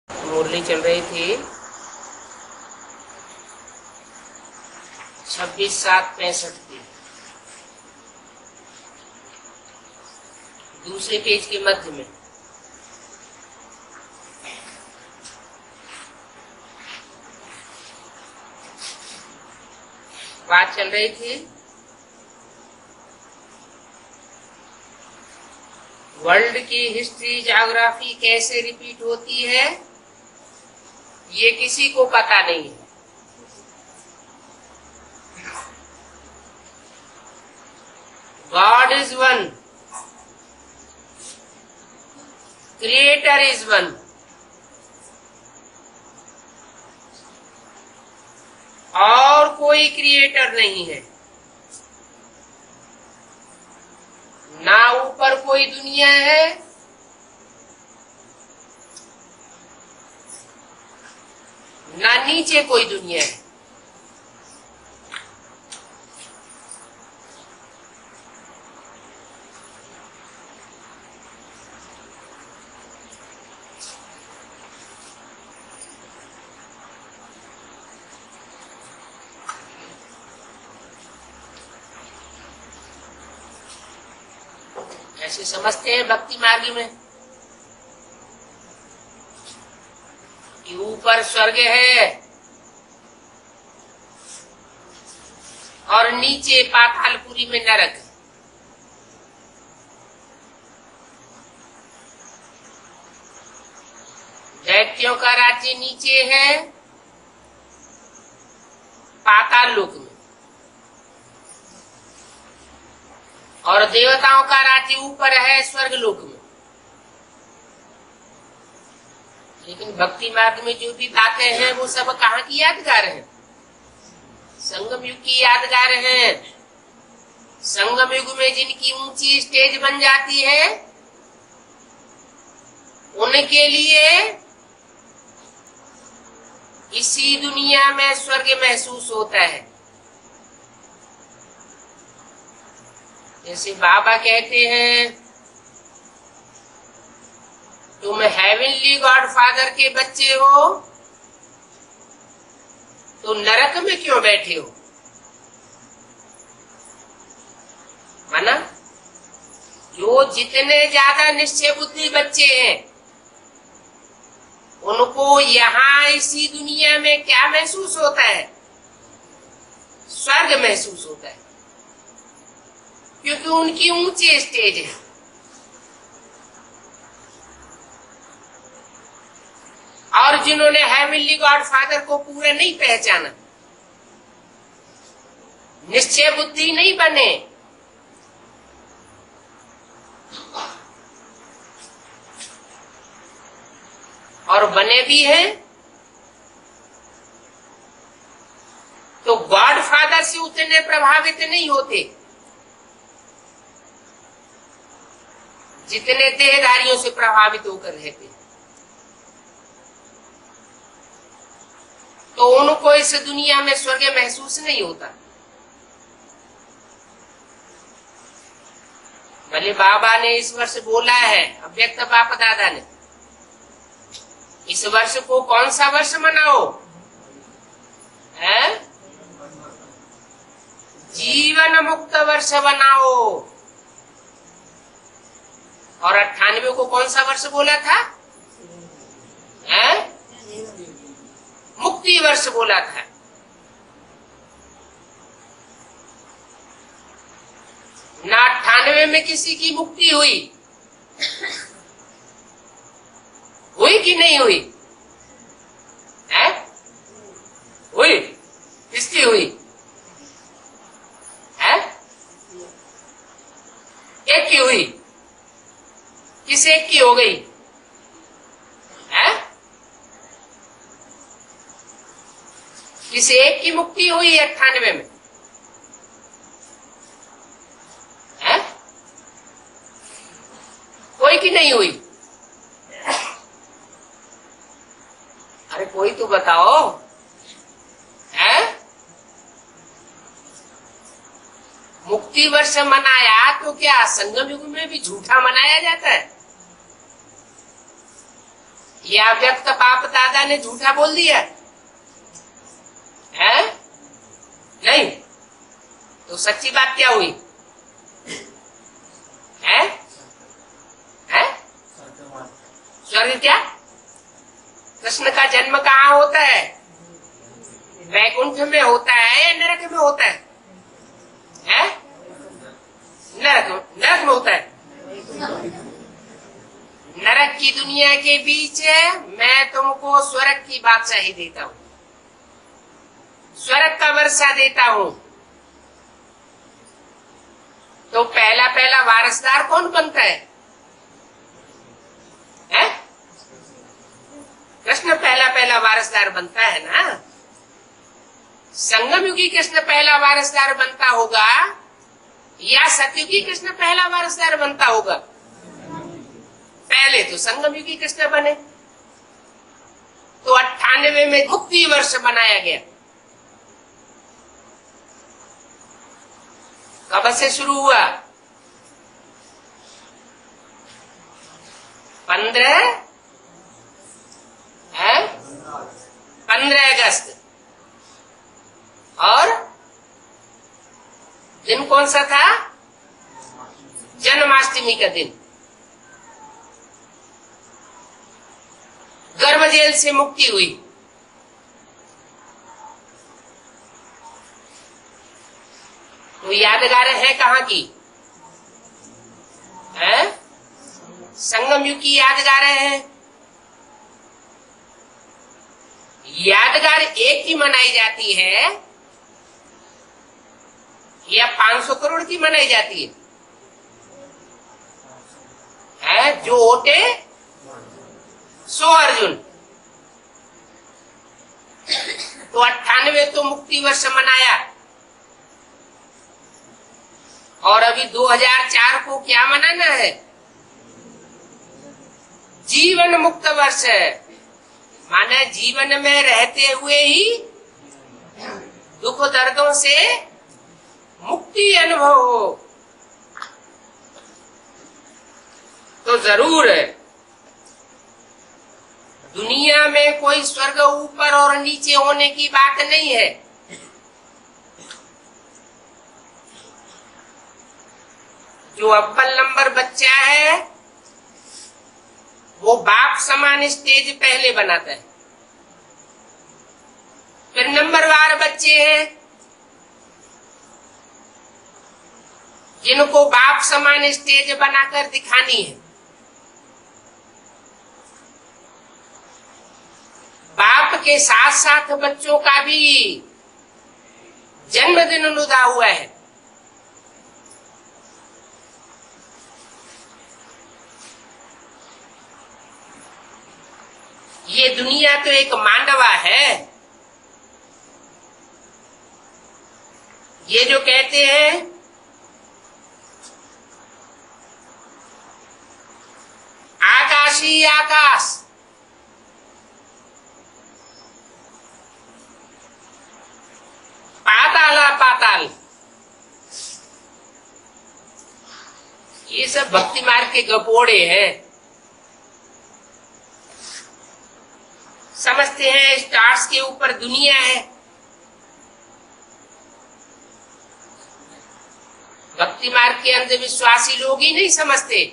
मुरली चल रही थी 26/7/65 की, दूसरे पेज के मध्य में। बात चल रही थी वर्ल्ड की हिस्ट्री ज्योग्राफी कैसे रिपीट होती है, ये किसी को पता नहीं है। God is one, creator is one. और कोई क्रिएटर नहीं है। ना ऊपर कोई दुनिया है, ना नीचे कोई दुनिया है। ऐसे समझते हैं भक्ति मार्ग में कि ऊपर स्वर्ग है और नीचे पातालपुरी में नरक है। दैत्यों का राज्य नीचे है पाताल लोक में, और देवताओं का राज्य ऊपर है स्वर्ग लोक में। लेकिन भक्ति मार्ग में जो भी बातें हैं वो सब कहाँ की यादगार हैं? संगम युग की यादगार हैं। संगम युग में जिनकी ऊंची स्टेज बन जाती है उनके लिए इसी दुनिया में स्वर्ग महसूस होता है। जैसे बाबा कहते हैं, तुम हेवनली गॉड फादर के बच्चे हो तो नरक में क्यों बैठे हो? माना जो जितने ज्यादा निश्चय बुद्धि बच्चे हैं उनको यहाँ इसी दुनिया में क्या महसूस होता है? स्वर्ग महसूस होता है, क्योंकि उनकी ऊंची स्टेज है। और जिन्होंने हेवनली गॉड फादर को पूरा नहीं पहचाना, निश्चय बुद्धि नहीं बने, और बने भी हैं तो गॉड फादर से उतने प्रभावित नहीं होते जितने देहधारियों से प्रभावित होकर रहते। तो उनको इस दुनिया में स्वर्ग महसूस नहीं होता। भले बाबा ने इस वर्ष बोला है, अव्यक्त बाप दादा ने, इस वर्ष को कौन सा वर्ष मनाओ? है जीवन मुक्त वर्ष बनाओ। और 98 को कौन सा वर्ष बोला था? है मुक्ति वर्ष बोला था। ना 98 में किसी की मुक्ति हुई कि नहीं हुई? है हुई? किसकी हुई? है एक की हुई। किस एक की हो गई? है किस एक की मुक्ति हुई 98 में? है कोई की नहीं हुई? अरे कोई तो बताओ। है मुक्ति वर्ष मनाया तो क्या संगम युग में भी झूठा मनाया जाता है? या व्यक्त बाप दादा ने झूठा बोल दिया है? नहीं तो सच्ची बात क्या हुई? है स्वर्ग क्या? कृष्ण का जन्म कहाँ होता है? वैकुंठ में होता है या नरक में होता है? है नरक में होता है। नरक की दुनिया के बीच मैं तुमको स्वर्ग की बादशाही देता हूँ, स्वर्ग का वर्षा देता हूँ। तो पहला वारसदार कौन बनता है? है? कृष्ण पहला पहला वारसदार बनता है ना। संगम युगी कृष्ण पहला वारसदार बनता होगा या सतयुगी कृष्ण पहला वारसदार बनता होगा? पहले तो संगम युगी कृष्ण बने, तो 98 में मुक्ति वर्ष बनाया गया। कब से शुरू हुआ? 15 अगस्त। और दिन कौन सा था? जन्माष्टमी का दिन। गर्भ जेल से मुक्ति हुई। तो यादगार है कहाँ की? है संगम युग की यादगार है। यादगार एक की मनाई जाती है या 500 करोड़ की मनाई जाती है? जो होते 100 अर्जुन। तो 98 तो मुक्ति वर्ष मनाया, और अभी 2004 को क्या मनाना है? जीवन मुक्त वर्ष। माने जीवन में रहते हुए ही दुख दर्दों से मुक्ति अनुभव हो। तो जरूर दुनिया में कोई स्वर्ग ऊपर और नीचे होने की बात नहीं है। जो अव्वल नंबर बच्चा है वो बाप समान स्टेज पहले बनाता है। फिर नंबरवार बच्चे हैं जिनको बाप समान स्टेज बनाकर दिखानी है। बाप के साथ साथ बच्चों का भी जन्मदिन अनुदा हुआ है। ये दुनिया तो एक मांडवा है। ये जो कहते हैं आकाश ही आकाश, पाताला पाताल, ये सब भक्ति मार्ग के गपोड़े हैं। समझते हैं स्टार्स के ऊपर दुनिया है। भक्ति मार्ग के अंधविश्वासी लोग ही नहीं समझते।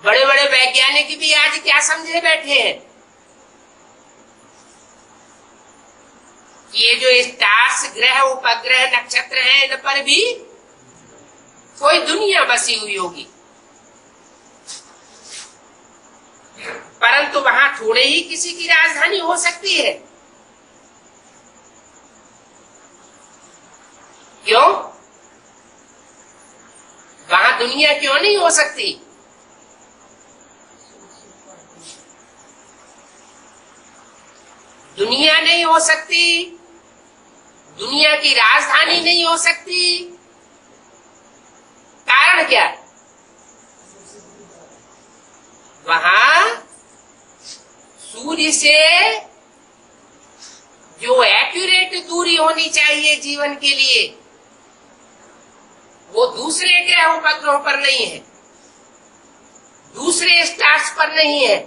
बड़े बड़े वैज्ञानिक भी आज क्या समझे बैठे हैं? ये जो स्टार्स, ग्रह, उपग्रह, नक्षत्र हैं, इन पर भी कोई दुनिया बसी हुई होगी, परंतु वहां थोड़े ही किसी की राजधानी हो सकती है। क्यों? वहां दुनिया क्यों नहीं हो सकती? दुनिया नहीं हो सकती, दुनिया की राजधानी नहीं हो सकती। कारण क्या? वहां सूर्य से जो एक्यूरेट दूरी होनी चाहिए जीवन के लिए, वो दूसरे ग्रह उपग्रहों पर नहीं है, दूसरे स्टार्स पर नहीं है।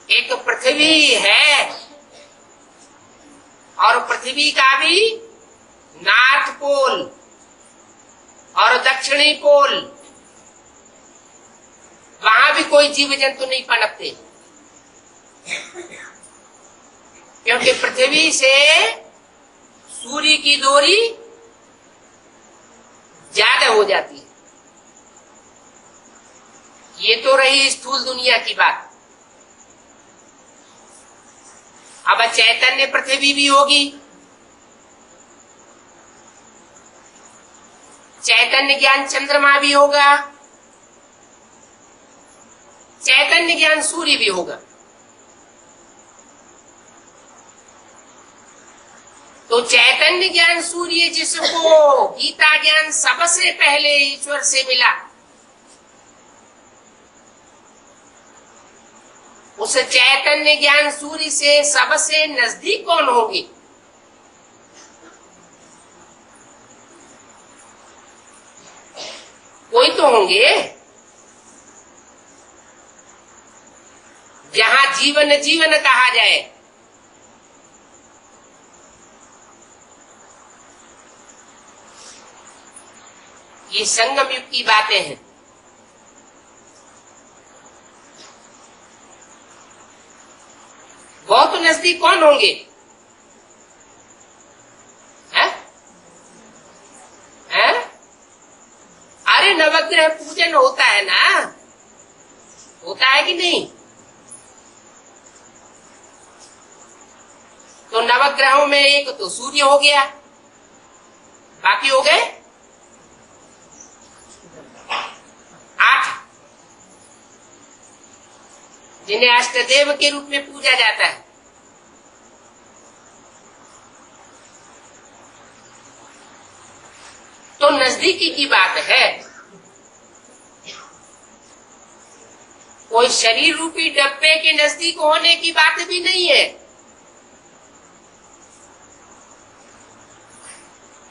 एक पृथ्वी है, और पृथ्वी का भी नॉर्थ पोल और दक्षिणी पोल, वहां भी कोई जीव जंतु नहीं पनपते, क्योंकि पृथ्वी से सूर्य की दूरी ज्यादा हो जाती है। ये तो रही स्थूल दुनिया की बात। अब चैतन्य पृथ्वी भी होगी, चैतन्य ज्ञान चंद्रमा भी होगा, चैतन्य ज्ञान सूर्य भी होगा। तो चैतन्य ज्ञान सूर्य जिसको गीता ज्ञान सबसे पहले ईश्वर से मिला, उस चैतन्य ज्ञान सूर्य से सबसे नजदीक कौन होंगे? कोई तो होंगे। जहां जीवन जीवन कहा जाए, ये संगम युग की बातें हैं। बहुत नजदीक कौन होंगे? है? है? अरे नवग्रह पूजन होता है ना, होता है कि नहीं? तो नवग्रहों में एक तो सूर्य हो गया, बाकी हो गए 8, जिन्हें अष्टदेव के रूप में पूजा जाता है। तो नजदीकी की बात है, कोई शरीर रूपी डब्बे के नजदीक होने की बात भी नहीं है।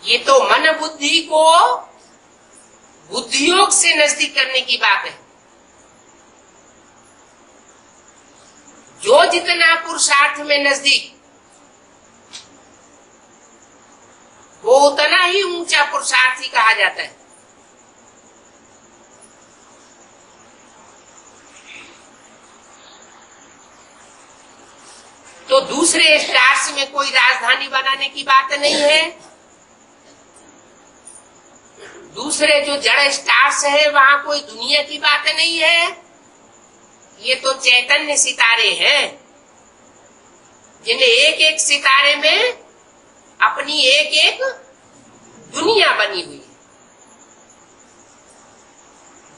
ये तो मन बुद्धि को बुद्धियोग से नजदीक करने की बात है। जो जितना पुरुषार्थ में नजदीक, वो उतना ही ऊंचा पुरुषार्थी कहा जाता है। तो दूसरे स्टार्स में कोई राजधानी बनाने की बात नहीं है। दूसरे जो जड़ स्टार्स है वहां कोई दुनिया की बात नहीं है। ये तो चैतन्य सितारे हैं, जिन्हें एक एक सितारे में अपनी एक एक दुनिया बनी हुई है।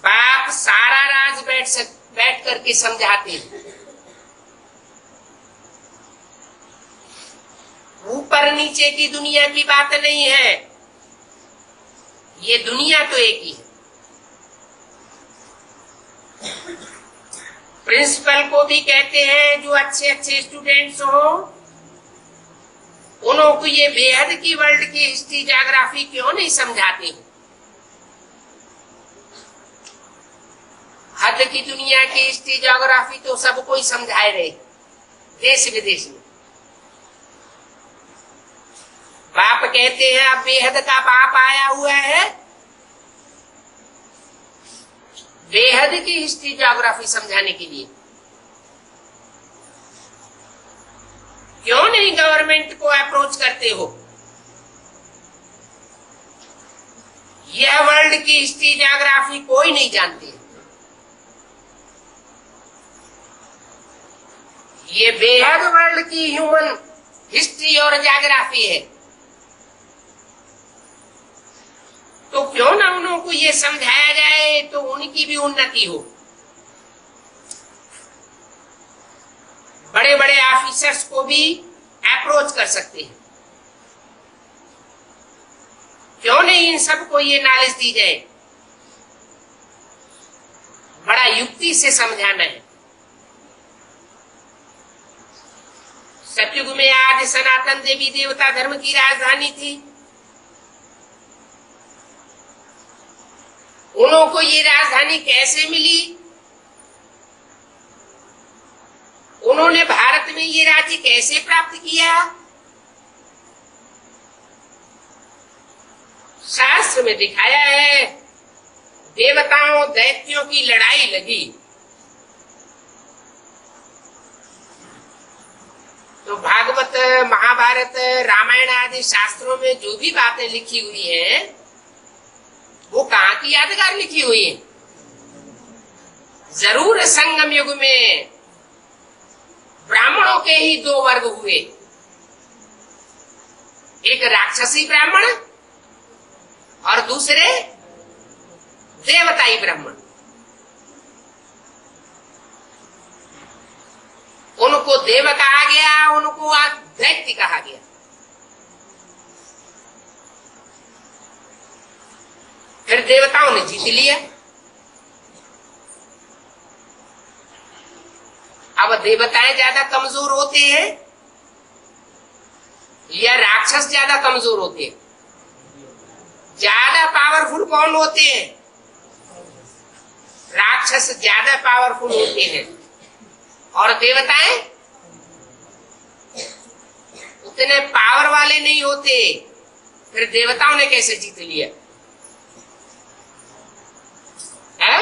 बाप सारा राज बैठ करके समझाते हैं। ऊपर नीचे की दुनिया की बात नहीं है, ये दुनिया तो एक ही है। प्रिंसिपल को भी कहते हैं जो अच्छे अच्छे स्टूडेंट्स हो, उनको ये बेहद की वर्ल्ड की हिस्ट्री ज्योग्राफी क्यों नहीं समझाते हो? हद की दुनिया की हिस्ट्री ज्योग्राफी तो सबको ही समझाए रहे, देश विदेश में। बाप कहते हैं अब बेहद का बाप आया हुआ है, बेहद की हिस्ट्री ज्योग्राफी समझाने के लिए। क्यों नहीं गवर्नमेंट को अप्रोच करते हो? यह वर्ल्ड की हिस्ट्री ज्योग्राफी कोई नहीं जानते। ये बेहद वर्ल्ड की ह्यूमन हिस्ट्री और ज्योग्राफी है। तो क्यों ना उनको ये समझाया जाए तो उनकी भी उन्नति हो। बड़े बड़े ऑफिसर्स को भी अप्रोच कर सकते हैं। क्यों नहीं इन सबको ये नॉलेज दी जाए? बड़ा युक्ति से समझाना है। सतयुग में आज सनातन देवी देवता धर्म की राजधानी थी। उनको ये राजधानी कैसे मिली? उन्होंने भारत में ये राज्य कैसे प्राप्त किया? शास्त्र में दिखाया है, देवताओं दैत्यों की लड़ाई लगी तो भागवत, महाभारत, रामायण आदि शास्त्रों में जो भी बातें लिखी हुई हैं, वो कहाँ की यादगार लिखी हुई है? जरूर संगम युग में ब्राह्मणों के ही 2 वर्ग हुए, एक राक्षसी ब्राह्मण और दूसरे देवताई ब्राह्मण। उनको देव कहा गया, उनको दैत्य कहा गया। फिर देवताओं ने जीत लिया। अब देवताएं ज्यादा कमजोर होते हैं या राक्षस ज्यादा कमजोर होते हैं? ज्यादा पावरफुल कौन होते हैं? राक्षस ज्यादा पावरफुल होते हैं और देवताएं उतने पावर वाले नहीं होते। फिर देवताओं ने कैसे जीत लिया है?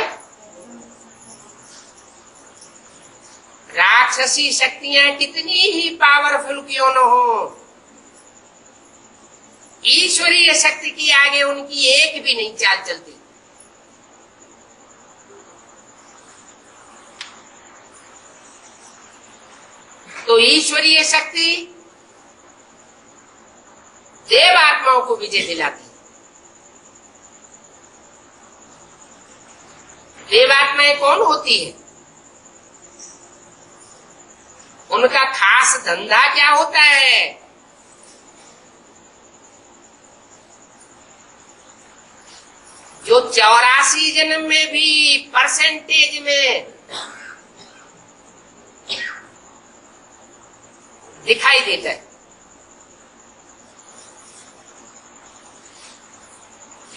राक्षसी शक्तियां कितनी ही पावरफुल क्यों न हो, ईश्वरीय शक्ति की आगे उनकी एक भी नहीं चाल चलती। तो ईश्वरीय शक्ति देव आत्माओं को विजय दिलाती है। देव आत्माएं कौन होती है? उनका खास धंधा क्या होता है? जो 84 जन्म में भी परसेंटेज में दिखाई देता है।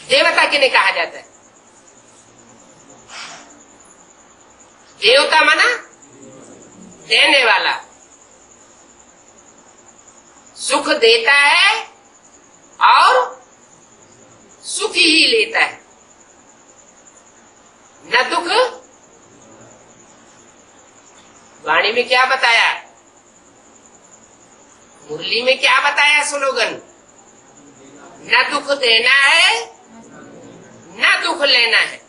देवता किन्हें कहा जाता है? देवता माना देने वाला, सुख देता है और सुख ही लेता है, न दुख। वाणी में क्या बताया, मुरली में क्या बताया स्लोगन? न दुख देना है न दुख लेना है।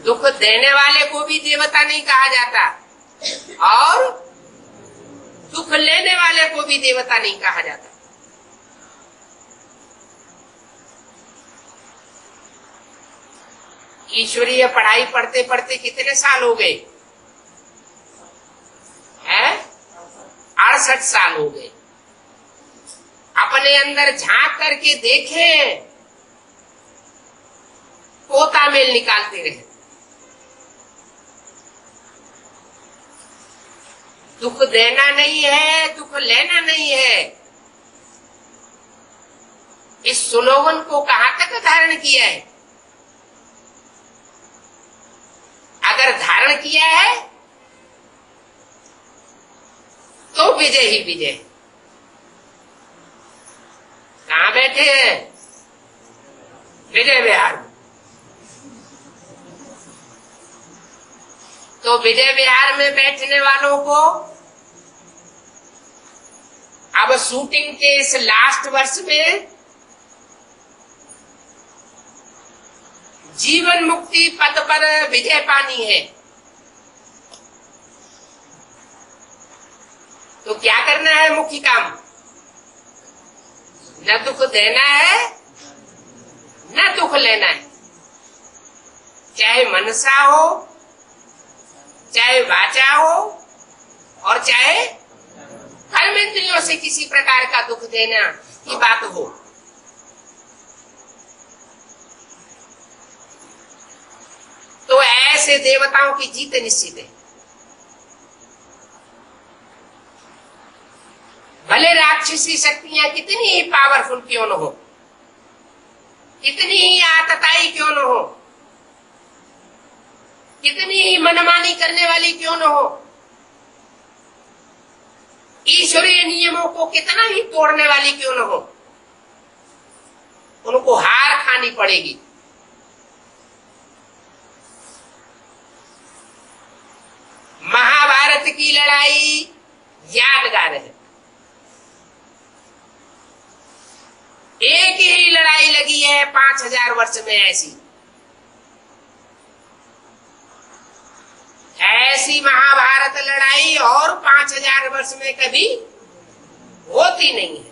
दुख देने वाले को भी देवता नहीं कहा जाता और दुख लेने वाले को भी देवता नहीं कहा जाता। ईश्वरीय पढ़ाई पढ़ते पढ़ते कितने साल हो गए हैं? 68 साल हो गए। अपने अंदर झांक करके देखें, पोता मेल निकालते रहे। दुख देना नहीं है, दुख लेना नहीं है। इस स्लोगन को कहां तक धारण किया है? अगर धारण किया है तो विजय ही विजय। कहां बैठे हैं? विजय विहार। तो विजय विहार में बैठने वालों को अब शूटिंग के इस लास्ट वर्ष में जीवन मुक्ति पथ पर विजय पानी है। तो क्या करना है? मुख्य काम न दुख देना है न दुख लेना है। चाहे मनसा हो, चाहे वाचा हो और चाहे कर्मेंद्रियों से किसी प्रकार का दुख देना की बात हो। तो ऐसे देवताओं की जीत निश्चित है। भले राक्षसी शक्तियां कितनी ही पावरफुल क्यों न हो, कितनी ही आतताई क्यों न हो, कितनी ही मनमानी करने वाली क्यों न हो, ईश्वरीय नियमों को कितना ही तोड़ने वाली क्यों न हो, उनको हार खानी पड़ेगी। महाभारत की लड़ाई यादगार है। एक ही लड़ाई लगी है 5000 वर्ष में। ऐसी महाभारत लड़ाई और 5000 वर्ष में कभी होती नहीं है।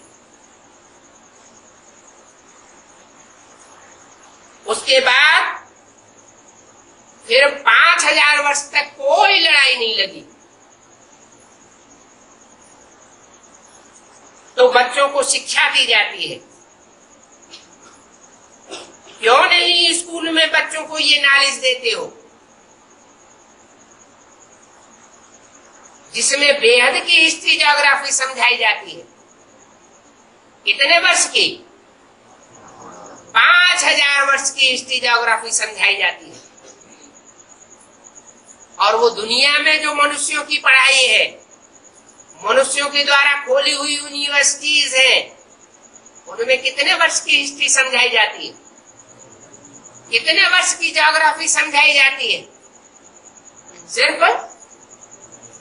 उसके बाद फिर 5000 वर्ष तक कोई लड़ाई नहीं लगी। तो बच्चों को शिक्षा दी जाती है। क्यों नहीं स्कूल में बच्चों को ये नॉलेज देते हो जिसमें बेहद की हिस्ट्री ज्योग्राफी समझाई जाती है? कितने वर्ष की? 5000 वर्ष की हिस्ट्री ज्योग्राफी समझाई जाती है। और वो दुनिया में जो मनुष्यों की पढ़ाई है, मनुष्यों के द्वारा खोली हुई यूनिवर्सिटीज है, उनमें कितने वर्ष की हिस्ट्री समझाई जाती है? कितने वर्ष की ज्योग्राफी समझाई जाती है? सिर्फ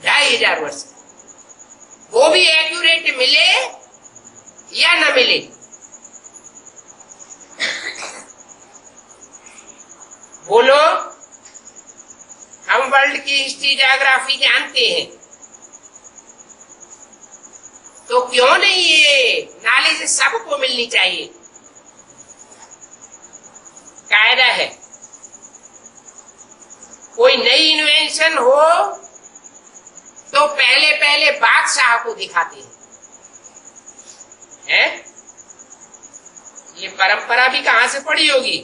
2500 वर्ष। वो भी एक्यूरेट मिले या न मिले। बोलो, हम वर्ल्ड की हिस्ट्री ज्योग्राफी जानते हैं, तो क्यों नहीं ये नॉलेज सबको मिलनी चाहिए? कायदा है, कोई नई इन्वेंशन हो तो पहले पहले बादशाह को दिखाते हैं। ये परंपरा भी कहां से पड़ी होगी?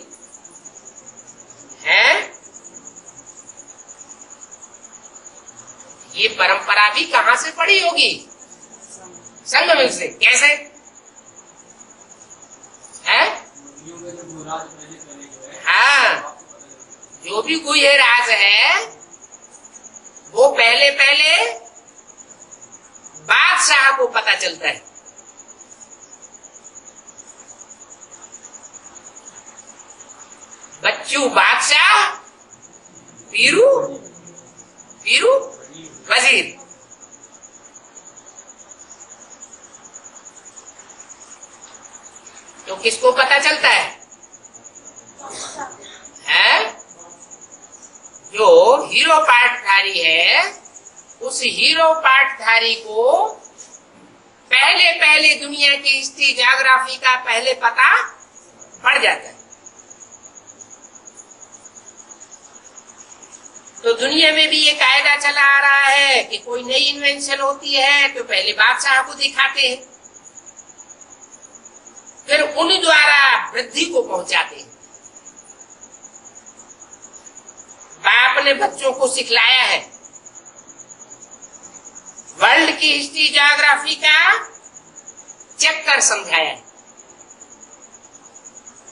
है ये परंपरा भी कहां से पड़ी होगी? संगम से। कैसे है? हाँ, जो भी गुह्य राज है वो पहले पहले बादशाह को पता चलता है। बच्चू बादशाह, पीरू पीरू वजीर। तो किसको पता चलता है? जो हीरो पाठधारी है, उस हीरो पाठधारी को पहले पहले दुनिया की हिस्ट्री ज्योग्राफी का पहले पता पड़ जाता है। तो दुनिया में भी ये कायदा चला आ रहा है कि कोई नई इन्वेंशन होती है तो पहले बादशाह को दिखाते हैं, फिर उन द्वारा वृद्धि को पहुंचाते हैं। बाप ने बच्चों को सिखलाया है, वर्ल्ड की हिस्ट्री ज्योग्राफी का चक्कर समझाया है।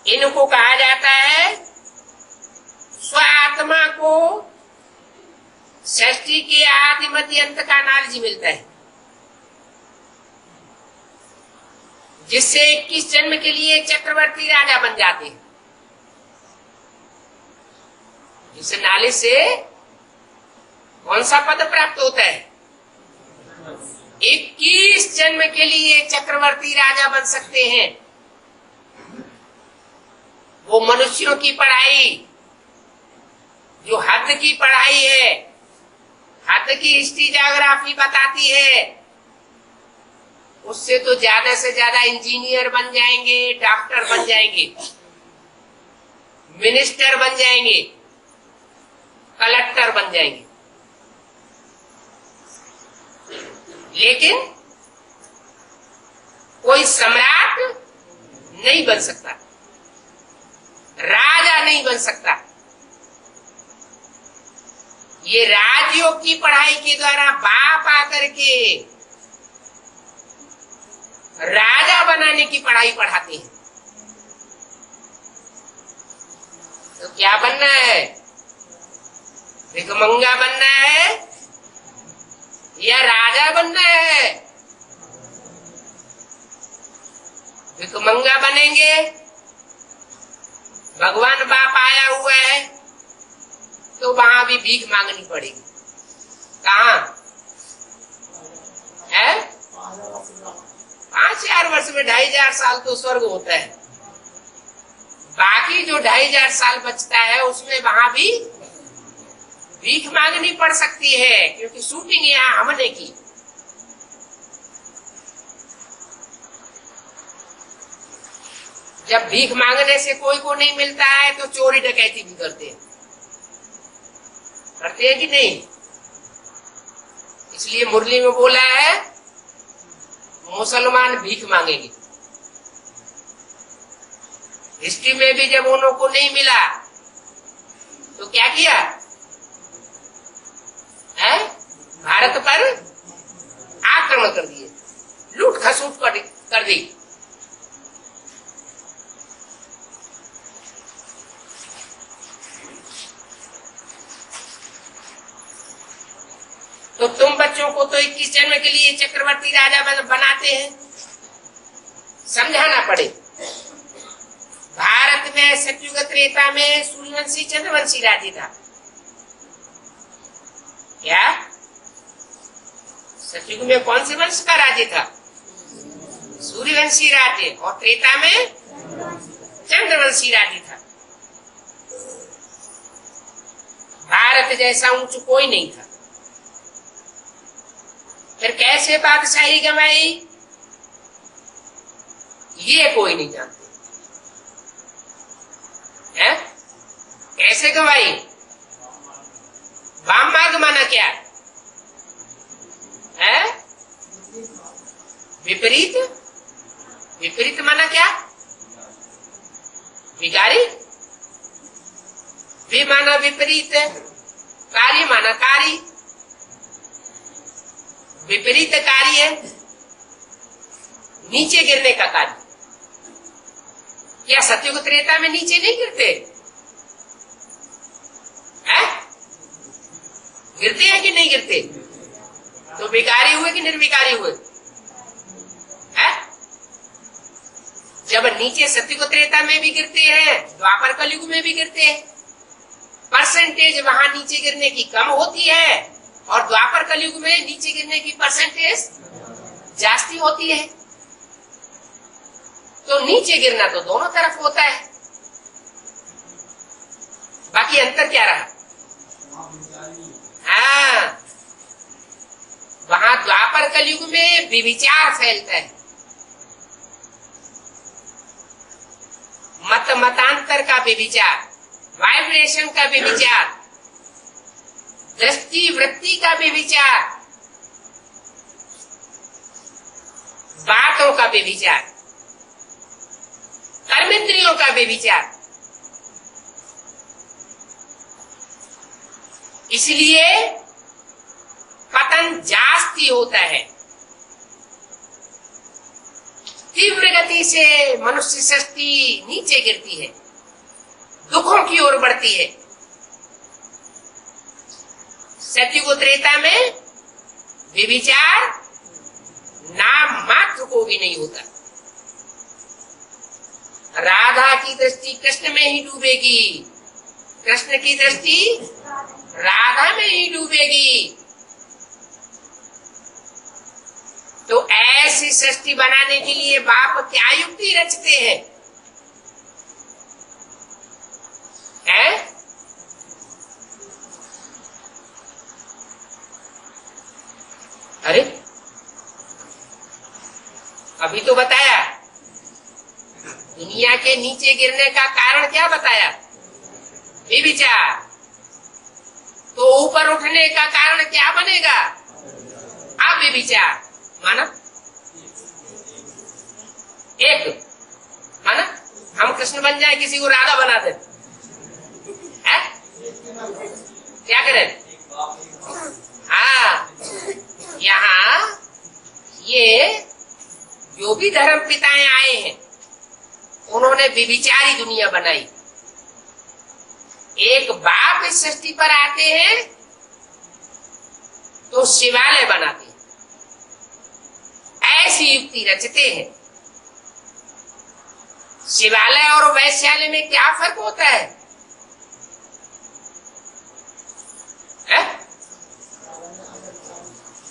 इनको कहा जाता है स्वात्मा को सृष्टि के आदि मध्य अंत का नॉलेज मिलता है, जिससे 21 जन्म के लिए चक्रवर्ती राजा बन जाते हैं। इस नॉलेज से कौन सा पद प्राप्त होता है? 21 जन्म के लिए चक्रवर्ती राजा बन सकते हैं। वो मनुष्यों की पढ़ाई, जो हद की पढ़ाई है, हद की हिस्ट्री ज्योग्राफी बताती है, उससे तो ज्यादा से ज्यादा इंजीनियर बन जाएंगे, डॉक्टर बन जाएंगे, मिनिस्टर बन जाएंगे, कलेक्टर बन जाएंगे। लेकिन कोई सम्राट नहीं बन सकता, राजा नहीं बन सकता। ये राजयोग की पढ़ाई के द्वारा बाप आकर के राजा बनाने की पढ़ाई पढ़ाते हैं। तो क्या बनना है? भिखमंगा बनना है या राजा बनना है? भिखमंगा बनेंगे, भगवान बाप आया हुआ है तो वहां भी भीख मांगनी पड़ेगी। कहाँ है? 5000 वर्ष में 2500 साल तो स्वर्ग होता है, बाकी जो 2500 साल बचता है उसमें वहां भी भीख मांगनी पड़ सकती है, क्योंकि शूटिंग यहाँ हमने की। जब भीख मांगने से कोई को नहीं मिलता है तो चोरी डकैती भी करते हैं। करते हैं कि नहीं? इसलिए मुरली में बोला है मुसलमान भीख मांगेंगे। हिस्ट्री में भी जब उन लोगों को नहीं मिला तो क्या किया है? भारत पर आक्रमण कर दिए, लूट खसूट कर दी। तो तुम बच्चों को तो 21 जन्म के लिए चक्रवर्ती राजा बनाते हैं, समझाना पड़े। भारत में सतयुग त्रेता में सूर्यवंशी चंद्रवंशी राज्य था। क्या सतयुग में कौन से वंश का राज्य था? सूर्यवंशी राज्य। और त्रेता में चंद्रवंशी राज्य था। भारत जैसा ऊंच कोई नहीं था। फिर कैसे बादशाही गंवाई ये कोई नहीं जानते है? कैसे गंवाई? वाम मार्ग माना क्या है? विपरीत। विपरीत माना क्या? विकारी। वि माना विपरीत, कारी माना कारी। विपरीत कार्य है नीचे गिरने का कार्य। क्या सतयुग त्रेता में नीचे नहीं गिरते है? गिरते हैं कि नहीं गिरते? तो विकारी हुए कि निर्विकारी हुए है? जब नीचे सतयुग त्रेता में भी गिरते हैं, द्वापर कलयुग में भी गिरते हैं। परसेंटेज वहां नीचे गिरने की कम होती है और द्वापर कलयुग में नीचे गिरने की परसेंटेज जास्ती होती है। तो नीचे गिरना तो दोनों तरफ होता है। बाकी अंतर क्या रहा? हाँ, वहां द्वापर कलयुग में विविचार फैलता है, मत मतांतर का विविचार, वाइब्रेशन का विविचार, दृष्टि वृत्ति का विविचार, बातों का विविचार, कर्मेंद्रियों का विविचार। इसलिए पतन जास्ती होता है। तीव्र गति से मनुष्य सृष्टि नीचे गिरती है, दुखों की ओर बढ़ती है। सतयुग त्रेता में विविचार नाम मात्र को भी नहीं होता। राधा की दृष्टि कृष्ण में ही डूबेगी, कृष्ण की दृष्टि राधा में ही डूबेगी। तो ऐसी सृष्टि बनाने के लिए बाप क्या युक्ति रचते हैं? अरे अभी तो बताया दुनिया के नीचे गिरने का कारण क्या बताया? विचार। तो ऊपर उठने का कारण क्या बनेगा? अविचार। माना एक, माना हम कृष्ण बन जाए, किसी को राधा बना दे, क्या करें? हाँ, यहाँ ये जो भी धर्म पिताएं आए हैं उन्होंने विविचारी दुनिया बनाई। एक बाप इस सृष्टि पर आते हैं तो शिवालय बनाते हैं, ऐसी युक्ति रचते हैं। शिवालय और वैश्यालय में क्या फर्क होता है?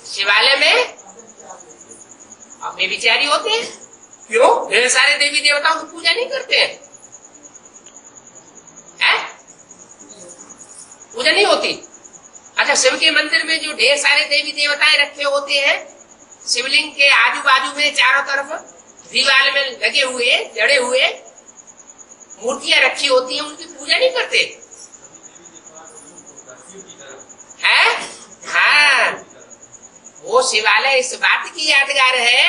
शिवालय में अब बेविचारी होते हैं। क्यों? ढेर सारे देवी देवताओं की पूजा नहीं करते हैं, पूजा नहीं होती। अच्छा, शिव के मंदिर में जो ढेर सारे देवी देवताएं रखे होते हैं, शिवलिंग के आजू बाजू में चारों तरफ दीवार में लगे हुए जड़े हुए मूर्तियां रखी होती हैं, उनकी पूजा नहीं करते। शिवालय इस बात की यादगार है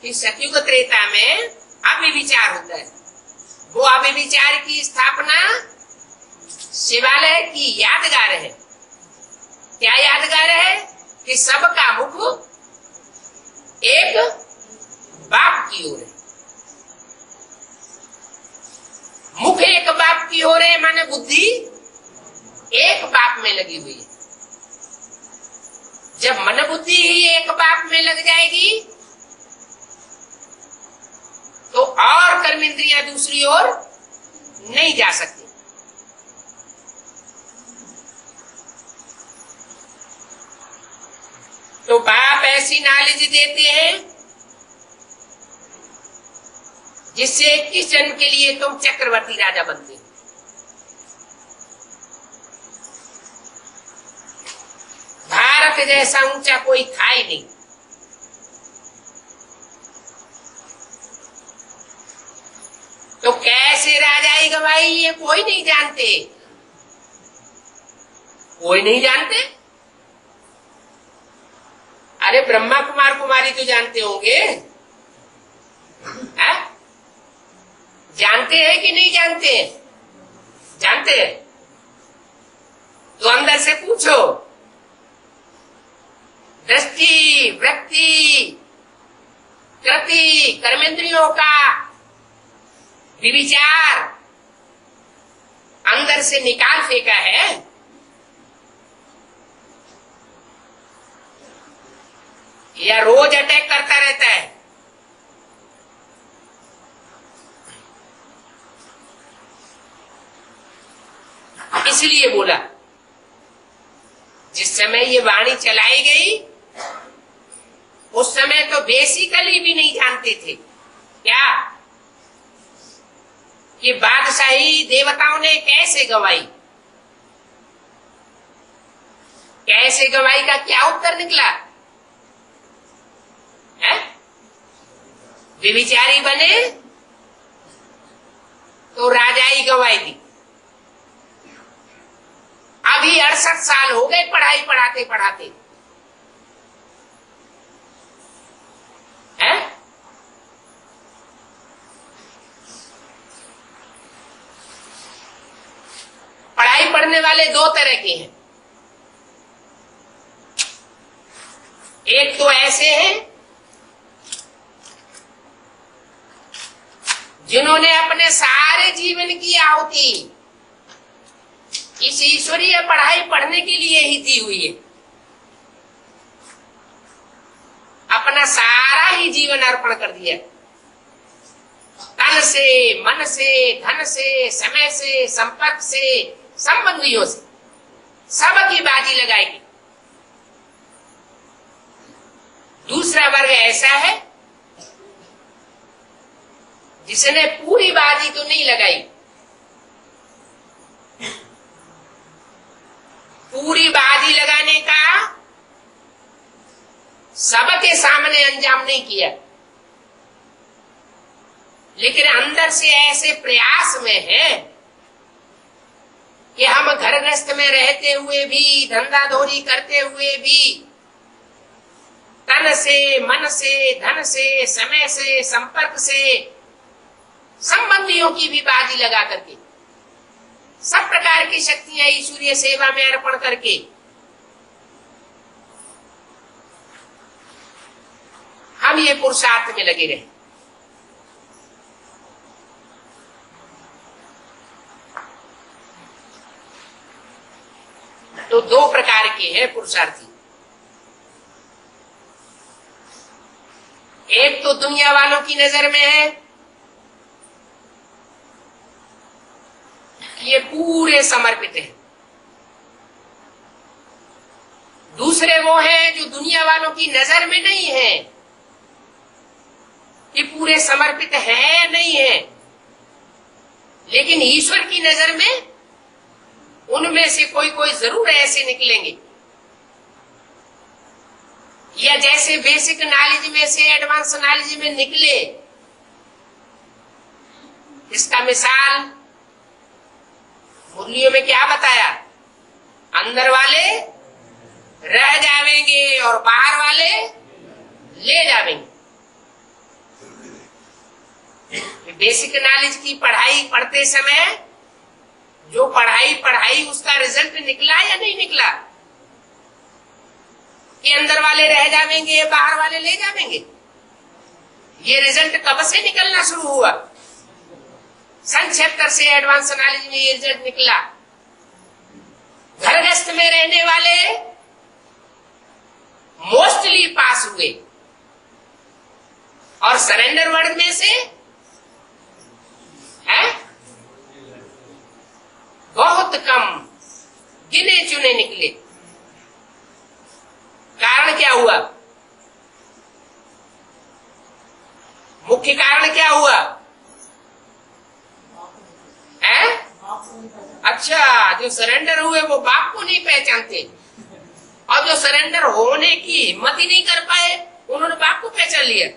कि सतयुग त्रेता में अव्यभिचार होता है। वो अव्यभिचार की स्थापना शिवालय की यादगार है। क्या यादगार है? कि सबका मुख एक बाप की ओर है। मुख एक बाप की ओर है, माने बुद्धि एक बाप में लगी हुई है। जब मन बुद्धि ही एक बाप में लग जाएगी तो और कर्मेंद्रियां दूसरी ओर नहीं जा सकती। तो बाप ऐसी नॉलेज देते हैं जिससे 21 जन्म के लिए तुम चक्रवर्ती राजा बनते हो। भारत जैसा ऊंचा कोई था ही नहीं। तो कैसे राजाई गवाई ये कोई नहीं जानते, कोई नहीं जानते। अरे ब्रह्मा कुमार कुमारी तो जानते होंगे, है? जानते हैं कि नहीं जानते? जानते हैं। तो अंदर से पूछो, दृष्टि वृत्ति कृति कर्मेंद्रियों का विचार अंदर से निकाल फेंका है। या रोज अटैक करता रहता है? इसलिए बोला जिस समय ये वाणी चलाई गई उस समय तो बेसिकली भी नहीं जानते थे क्या कि बादशाही देवताओं ने कैसे गवाई। कैसे गवाई का क्या उत्तर निकला है? विविचारी बने तो राजाई गवाई दी। अभी 68 साल हो गए पढ़ाई पढ़ाते पढ़ाते, है? पढ़ाई पढ़ने वाले दो तरह के हैं। एक तो ऐसे हैं जिन्होंने अपने सारे जीवन की आहुति इस ईश्वरीय पढ़ाई पढ़ने के लिए ही दी हुई है। अपना सारा ही जीवन अर्पण कर दिया, तन से मन से धन से समय से संपर्क से संबंधियों से सबकी बाजी लगाएगी। दूसरा वर्ग ऐसा है जिसने पूरी बाजी तो नहीं लगाई, पूरी बाजी लगाने का सबके सामने अंजाम नहीं किया, लेकिन अंदर से ऐसे प्रयास में है कि हम घर गृहस्थ में रहते हुए भी, धंधा धोरी करते हुए भी, तन से मन से धन से समय से संपर्क से संबंधियों की भी बाजी लगा करके सब प्रकार की शक्तियां ईश्वरीय सेवा में अर्पण करके हम ये पुरुषार्थ में लगे रहे। तो दो प्रकार के हैं पुरुषार्थी। एक तो दुनिया वालों की नजर में है कि ये पूरे समर्पित है। दूसरे वो हैं जो दुनिया वालों की नजर में नहीं है, कि पूरे समर्पित है नहीं है, लेकिन ईश्वर की नजर में उनमें से कोई कोई जरूर ऐसे निकलेंगे, या जैसे बेसिक नॉलेज में से एडवांस नॉलेज में निकले। इसका मिसाल मुरलियों में क्या बताया? अंदर वाले रह जावेंगे और बाहर वाले ले जावेंगे। बेसिक नॉलेज की पढ़ाई पढ़ते समय जो पढ़ाई उसका रिजल्ट निकला या नहीं निकला, कि अंदर वाले रह जावेंगे बाहर वाले ले जावेंगे, ये रिजल्ट कब से निकलना शुरू हुआ? सन 76 से एडवांस नॉलेज में ये रिजल्ट निकला। घरगस्त में रहने वाले मोस्टली पास हुए और सरेंडर वर्ड में से बहुत कम गिने चुने निकले। कारण क्या हुआ? मुख्य कारण क्या हुआ? अच्छा, जो सरेंडर हुए वो बाप को नहीं पहचानते, और जो सरेंडर होने की हिम्मत ही नहीं कर पाए उन्होंने बाप को पहचान लिया।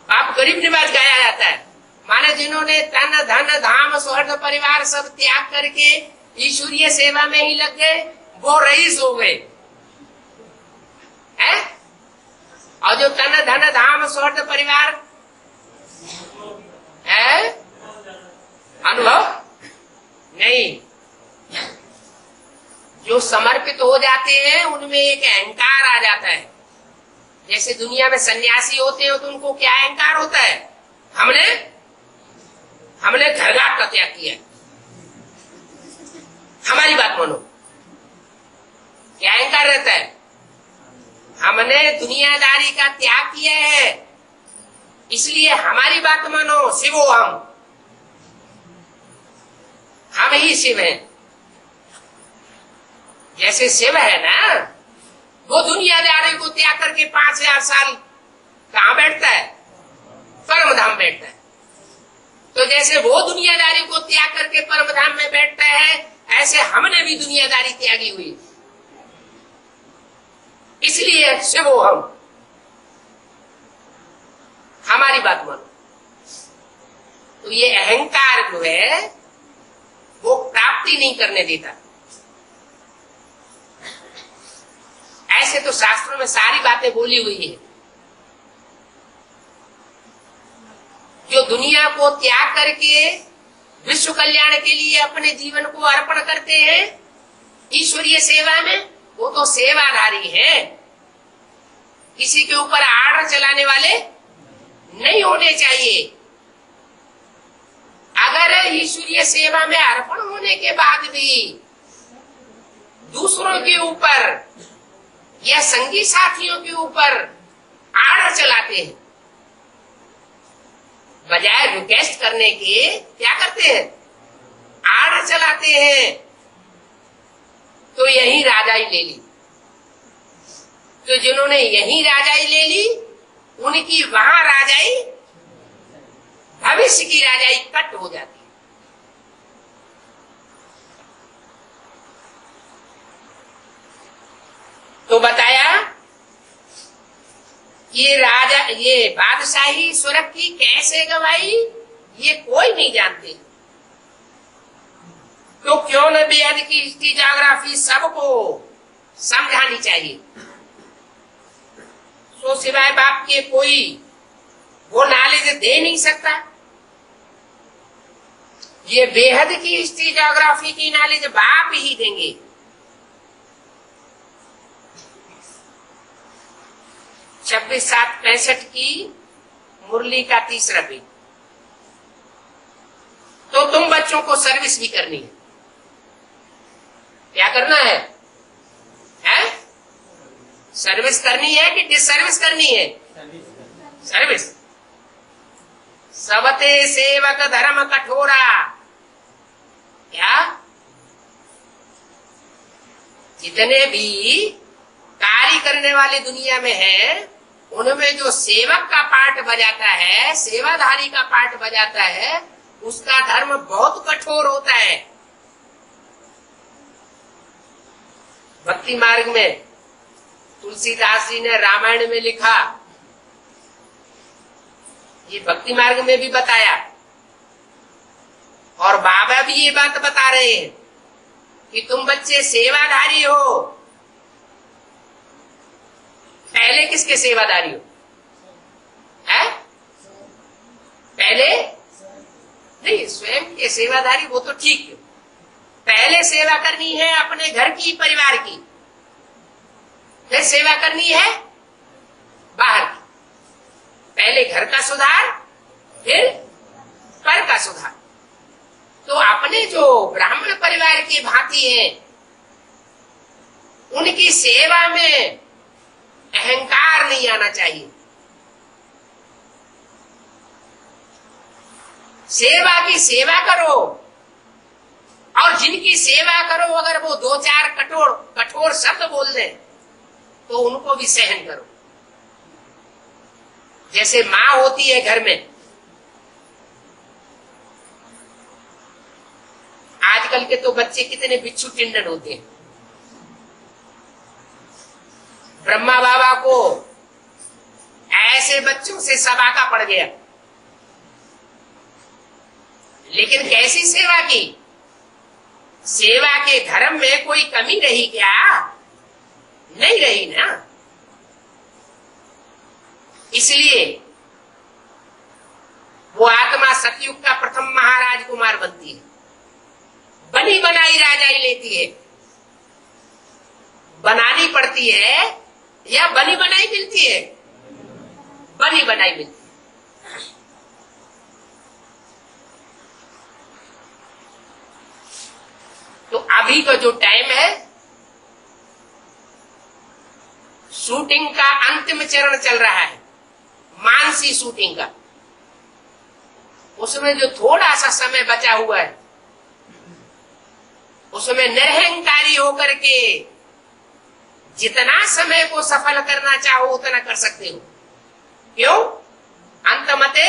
बाप गरीब निवाज गाया जाता है, माने जिन्होंने तन धन धाम स्वर्ग परिवार सब त्याग करके ईश्वरीय सेवा में ही लग गए, वो रईस हो गए। और जो तन धन धाम स्वर्ग परिवार है, अनुभव नहीं, जो समर्पित हो जाते हैं उनमें एक अहंकार आ जाता है। जैसे दुनिया में सन्यासी होते हैं तो उनको क्या अहंकार होता है? हमने घरघाट का त्याग किया, हमारी बात मानो। क्या अहंकार रहता है? हमने दुनियादारी का त्याग किया है, इसलिए हमारी बात मानो, शिवो हम ही शिव हैं। जैसे शिव है ना, वो दुनियादारी को त्याग करके 5000 साल कहां बैठता है? परम धाम बैठता है। तो जैसे वो दुनियादारी को त्याग करके परम धाम में बैठता है, ऐसे हमने भी दुनियादारी त्यागी हुई, इसलिए शिवो हमारी बात मानो। तो ये अहंकार जो है वो प्राप्ति नहीं करने देता। ऐसे तो शास्त्रों में सारी बातें बोली हुई है। जो दुनिया को त्याग करके विश्व कल्याण के लिए अपने जीवन को अर्पण करते हैं ईश्वरीय सेवा में, वो तो सेवाधारी है, किसी के ऊपर आर्डर चलाने वाले नहीं होने चाहिए। अगर ईश्वरीय सेवा में अर्पण होने के बाद भी दूसरों के ऊपर या संगी साथियों के ऊपर आर्डर चलाते हैं, बजाय रिक्वेस्ट करने के क्या करते हैं? आर्डर चलाते हैं, तो यही राजाई ले ली। तो जिन्होंने यही राजाई ले ली, उनकी वहां राजाई, भविष्य की राजाई कट हो जाती है। तो बताया ये बादशाही स्वर्ग की कैसे गवाई, ये कोई नहीं जानते। तो क्यों न बेहद की हिस्ट्री ज्योग्राफी सबको समझानी चाहिए। तो सिवाय बाप के कोई वो नॉलेज दे नहीं सकता। ये बेहद की हिस्ट्री ज्योग्राफी की नॉलेज बाप ही देंगे। 26/7/65 की मुरली का तीसरा भी। तो तुम बच्चों को सर्विस भी करनी है। क्या करना है? सर्विस करनी है कि डिसर्विस करनी है? सर्विस। सबते सेवक धर्म कठोरा। क्या? जितने भी कार्य करने वाले दुनिया में हैं, उनमें जो सेवक का पार्ट बजाता है, सेवाधारी का पार्ट बजाता है, उसका धर्म बहुत कठोर होता है। भक्ति मार्ग में तुलसीदास जी ने रामायण में लिखा, ये भक्ति मार्ग में भी बताया और बाबा भी ये बात बता रहे हैं कि तुम बच्चे सेवाधारी हो। पहले किसके सेवाधारी हो? है? पहले नहीं, स्वयं के सेवाधारी वो तो ठीक है। पहले सेवा करनी है अपने घर की, परिवार की, फिर सेवा करनी है बाहर की। पहले घर का सुधार, फिर पर का सुधार। तो अपने जो ब्राह्मण परिवार की भांति हैं, उनकी सेवा में अहंकार नहीं आना चाहिए। सेवा की सेवा करो, और जिनकी सेवा करो अगर वो दो चार कठोर शब्द बोल दें तो उनको भी सहन करो। जैसे माँ होती है घर में, आजकल के तो बच्चे कितने बिच्छू टिंडन होते हैं। ब्रह्मा बाबा को ऐसे बच्चों से सबाका पड़ गया, लेकिन कैसी सेवा की? सेवा के धर्म में कोई कमी रही क्या? नहीं रही ना। इसलिए वो आत्मा सतयुग का प्रथम महाराज कुमार बनती है, बनी बनाई राजाई लेती है। बनानी पड़ती है या बनी बनाई मिलती है? बनी बनाई मिलती है। तो अभी का जो टाइम है, शूटिंग का अंतिम चरण चल रहा है, मानसी शूटिंग का। उसमें जो थोड़ा सा समय बचा हुआ है, उसमें निरहंकारी होकर के जितना समय को सफल करना चाहो उतना कर सकते हो। क्यों? अंतमते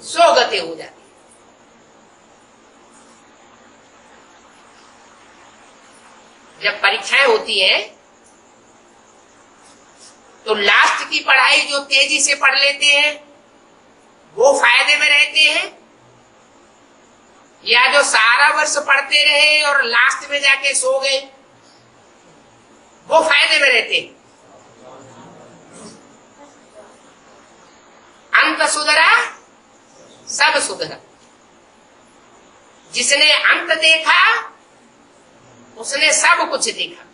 सोगते हो जाती। जब परीक्षाएं होती हैं तो लास्ट की पढ़ाई जो तेजी से पढ़ लेते हैं वो फायदे में रहते हैं, या जो सारा वर्ष पढ़ते रहे और लास्ट में जाके सो गए वो फायदे में रहते हैं? अंत सुधरा सब सुधरा। जिसने अंत देखा उसने सब कुछ देखा।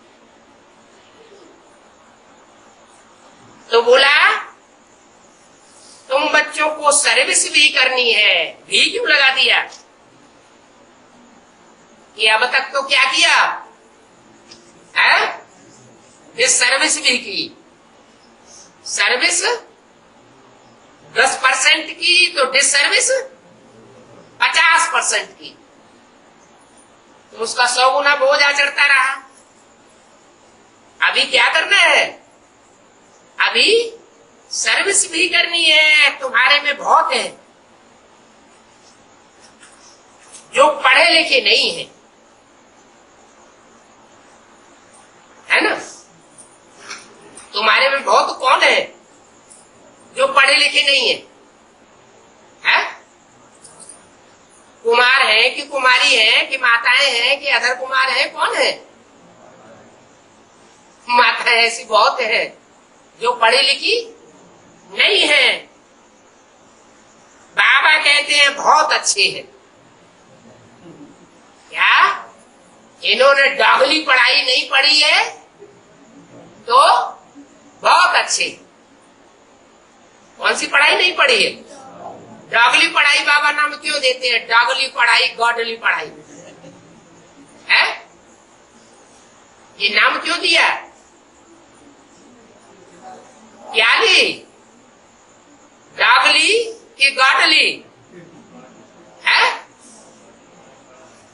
तो बोला तुम बच्चों को सर्विस भी करनी है, भी क्यों लगा दिया? कि अब तक तो क्या किया है? सर्विस भी की। सर्विस 10% की तो डिसर्विस 50% की, तो उसका 100 गुना बोझा चढ़ता रहा। अभी क्या करना है? अभी सर्विस भी करनी है। तुम्हारे में बहुत है जो पढ़े लिखे नहीं है, है ना? तुम्हारे में बहुत कौन है जो पढ़े लिखे नहीं है? है? कुमार है कि कुमारी है कि माताएं हैं कि अधर कुमार है? कौन है? माताएं ऐसी बहुत है जो पढ़ी लिखी नहीं है। बाबा कहते हैं बहुत अच्छे हैं। क्या इन्होंने डागली पढ़ाई नहीं पढ़ी है तो बहुत अच्छे। कौन सी पढ़ाई नहीं पढ़ी है? डागली पढ़ाई। बाबा नाम क्यों देते हैं? डागली पढ़ाई, गॉडली पढ़ाई है। ये नाम क्यों दिया? क्या ली? डागली कि गॉडली है?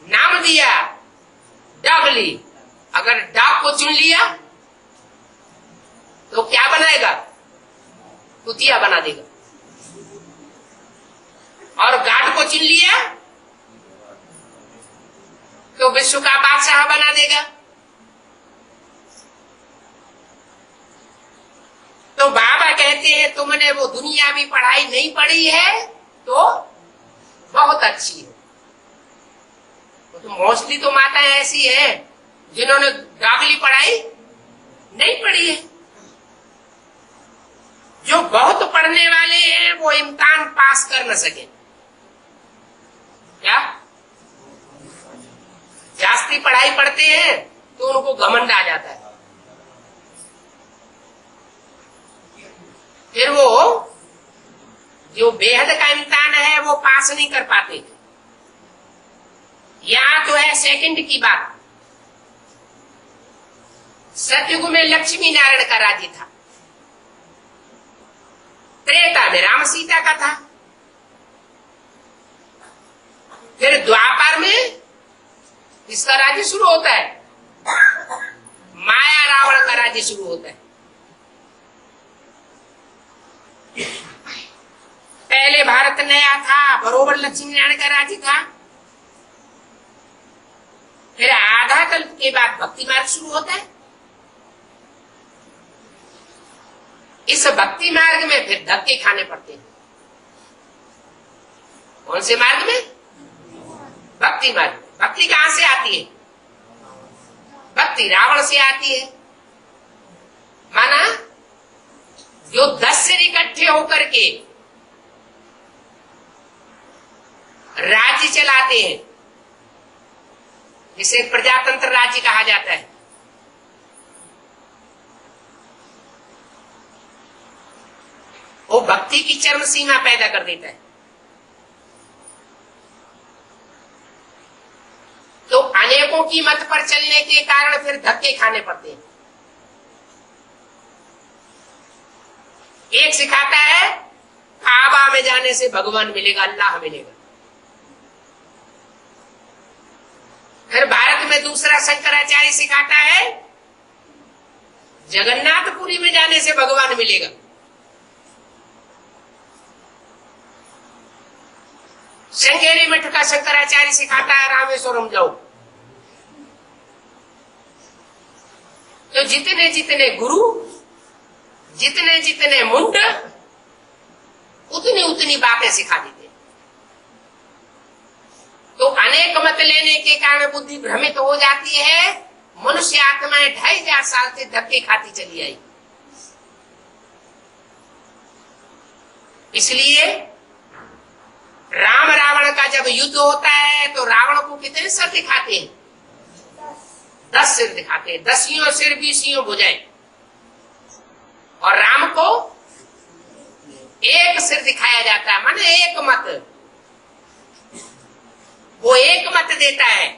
नाम दिया डागली। अगर डाग को चुन लिया तो क्या बनाएगा? कुतिया बना देगा। और गाढ़ को चुन लिया तो विश्व का बादशाह बना देगा। तो बाबा कहते हैं तुमने वो दुनियावी पढ़ाई नहीं पढ़ी है तो बहुत अच्छी है। तो मोस्टली तो माताएं ऐसी है जिन्होंने गागली पढ़ाई नहीं पढ़ी है। जो बहुत पढ़ने वाले हैं वो इम्तिहान पास कर न सके। क्या जास्ती पढ़ाई पढ़ते हैं तो उनको घमंड आ जाता है, फिर वो जो बेहद का इम्तिहान है वो पास नहीं कर पाते। यहां तो है सेकंड की बात। सतयुग में लक्ष्मी नारायण का राज्य था, त्रेता में राम सीता का था, फिर द्वापर में इसका राज्य शुरू होता है, माया रावण का राज्य शुरू होता है। पहले भारत नया था, बरोबर लक्ष्मी नारायण का राज्य था, फिर आधा कल्प के बाद भक्ति मार्ग शुरू होता है। इस भक्ति मार्ग में फिर धक्के खाने पड़ते हैं। कौन से मार्ग में? भक्ति मार्ग। भक्ति कहां से आती है? भक्ति रावण से आती है। माना जो 10 सिर इकट्ठे होकर के राज्य चलाते हैं, जिसे प्रजातंत्र राज्य कहा जाता है, वो भक्ति की चरम सीमा पैदा कर देता है। तो अनेकों की मत पर चलने के कारण फिर धक्के खाने पड़ते हैं। एक सिखाता है काबा में जाने से भगवान मिलेगा, अल्लाह मिलेगा। फिर भारत में दूसरा शंकराचार्य सिखाता है जगन्नाथपुरी में जाने से भगवान मिलेगा। श्रृंगेरी मठ का शंकराचार्य सिखाता है रामेश्वरम जाओ। तो जितने जितने गुरु, जितने जितने मुंड, उतनी उतनी बातें सिखा देते। तो अनेक मत लेने के कारण बुद्धि भ्रमित हो जाती है। मनुष्य आत्माएं 2500 साल से धक्के खाती चली आई। इसलिए राम रावण का जब युद्ध होता है तो रावण को कितने सिर दिखाते हैं? 10 सिर दिखाते हैं। 10 सिर 20 भुजाएं। और राम को एक सिर दिखाया जाता है, माने एक मत। वो एक मत देता है।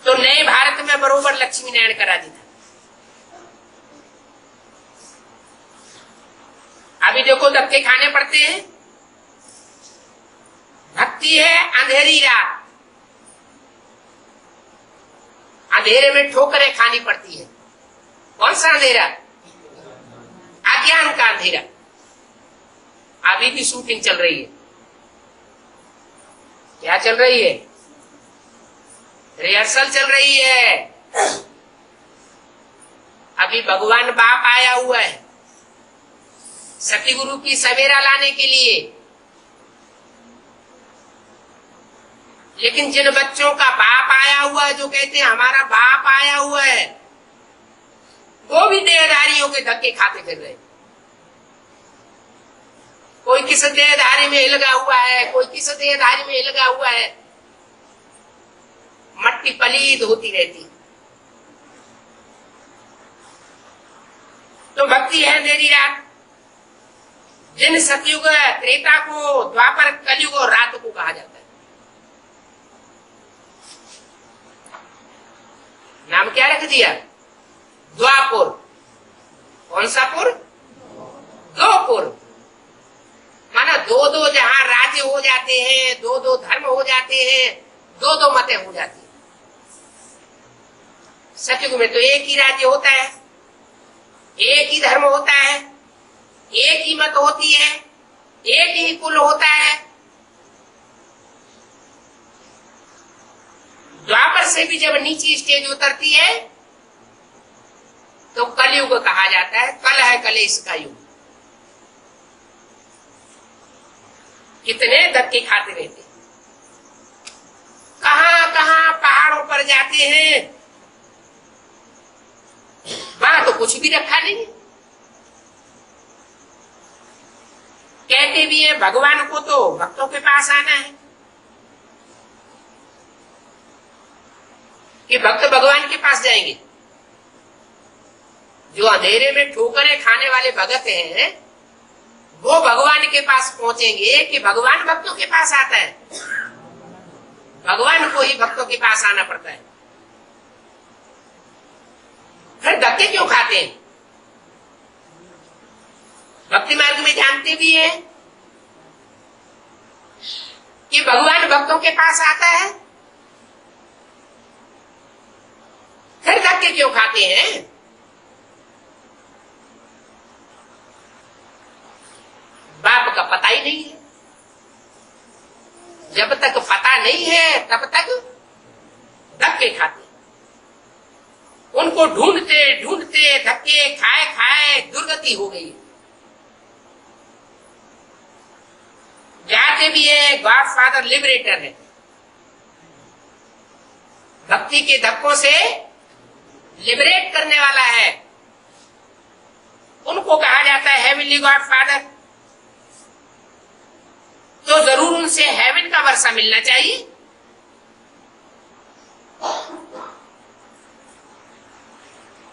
तो नए भारत में बरोबर लक्ष्मी नारायण का राज्य था। अभी देखो धक्के खाने पड़ते हैं। भक्ति है अंधेरी रात, अंधेरे में ठोकरें खानी पड़ती है। कौन सा अंधेरा? अज्ञान का अंधेरा। अभी भी शूटिंग चल रही है। क्या चल रही है? रिहर्सल चल रही है। अभी भगवान बाप आया हुआ है सतगुरु की सवेरा लाने के लिए। लेकिन जिन बच्चों का बाप आया हुआ है, जो कहते हैं हमारा बाप आया हुआ है, वो भी देहधारियों के धक्के खाते फिर रहे। कोई किस देहधारी में लगा हुआ है, कोई किस देहधारी में लगा हुआ है। मट्टी पलीद होती रहती। तो भक्ति है अंधेरी रात। जिन सतयुग त्रेता को, द्वापर, कलयुग और रात को कहा जाता है। नाम क्या रख दिया? द्वापुर। कौन सा पुर? दो पुर। माना दो दो जहां राज्य हो जाते हैं, दो दो धर्म हो जाते हैं, दो दो मतें हो जाती हैं। सतयुग में तो एक ही राज्य होता है, एक ही धर्म होता है, एक ही मत होती है, एक ही कुल होता है। द्वापर से भी जब नीची स्टेज उतरती है तो कलयुग कहा जाता है। कल है कलेश का युग। कितने धक्के खाते रहते, कहां कहां पहाड़ों पर जाते हैं, वहां तो कुछ भी रखा नहीं। कहते भी है भगवान को तो भक्तों के पास आना है, कि भक्त भगवान के पास जाएंगे। जो अंधेरे में ठोकरें खाने वाले भगत हैं, वो भगवान के पास पहुंचेंगे कि भगवान भक्तों के पास आता है। भगवान को ही भक्तों के पास आना पड़ता है। फिर धक्के क्यों खाते हैं? भक्ति मार्ग में जानते भी हैं कि भगवान भक्तों के पास आता है, फिर धक्के क्यों खाते हैं? बाप का पता ही नहीं है। जब तक पता नहीं है तब तक धक्के खाते। उनको ढूंढते ढूंढते धक्के खाए खाए दुर्गति हो गई। जाते भी है गॉड फादर लिबरेटर है, भक्ति के धक्कों से लिबरेट करने वाला है। उनको कहा जाता है हेवनली गॉड फादर। तो जरूर उनसे हेवन का वर्षा मिलना चाहिए।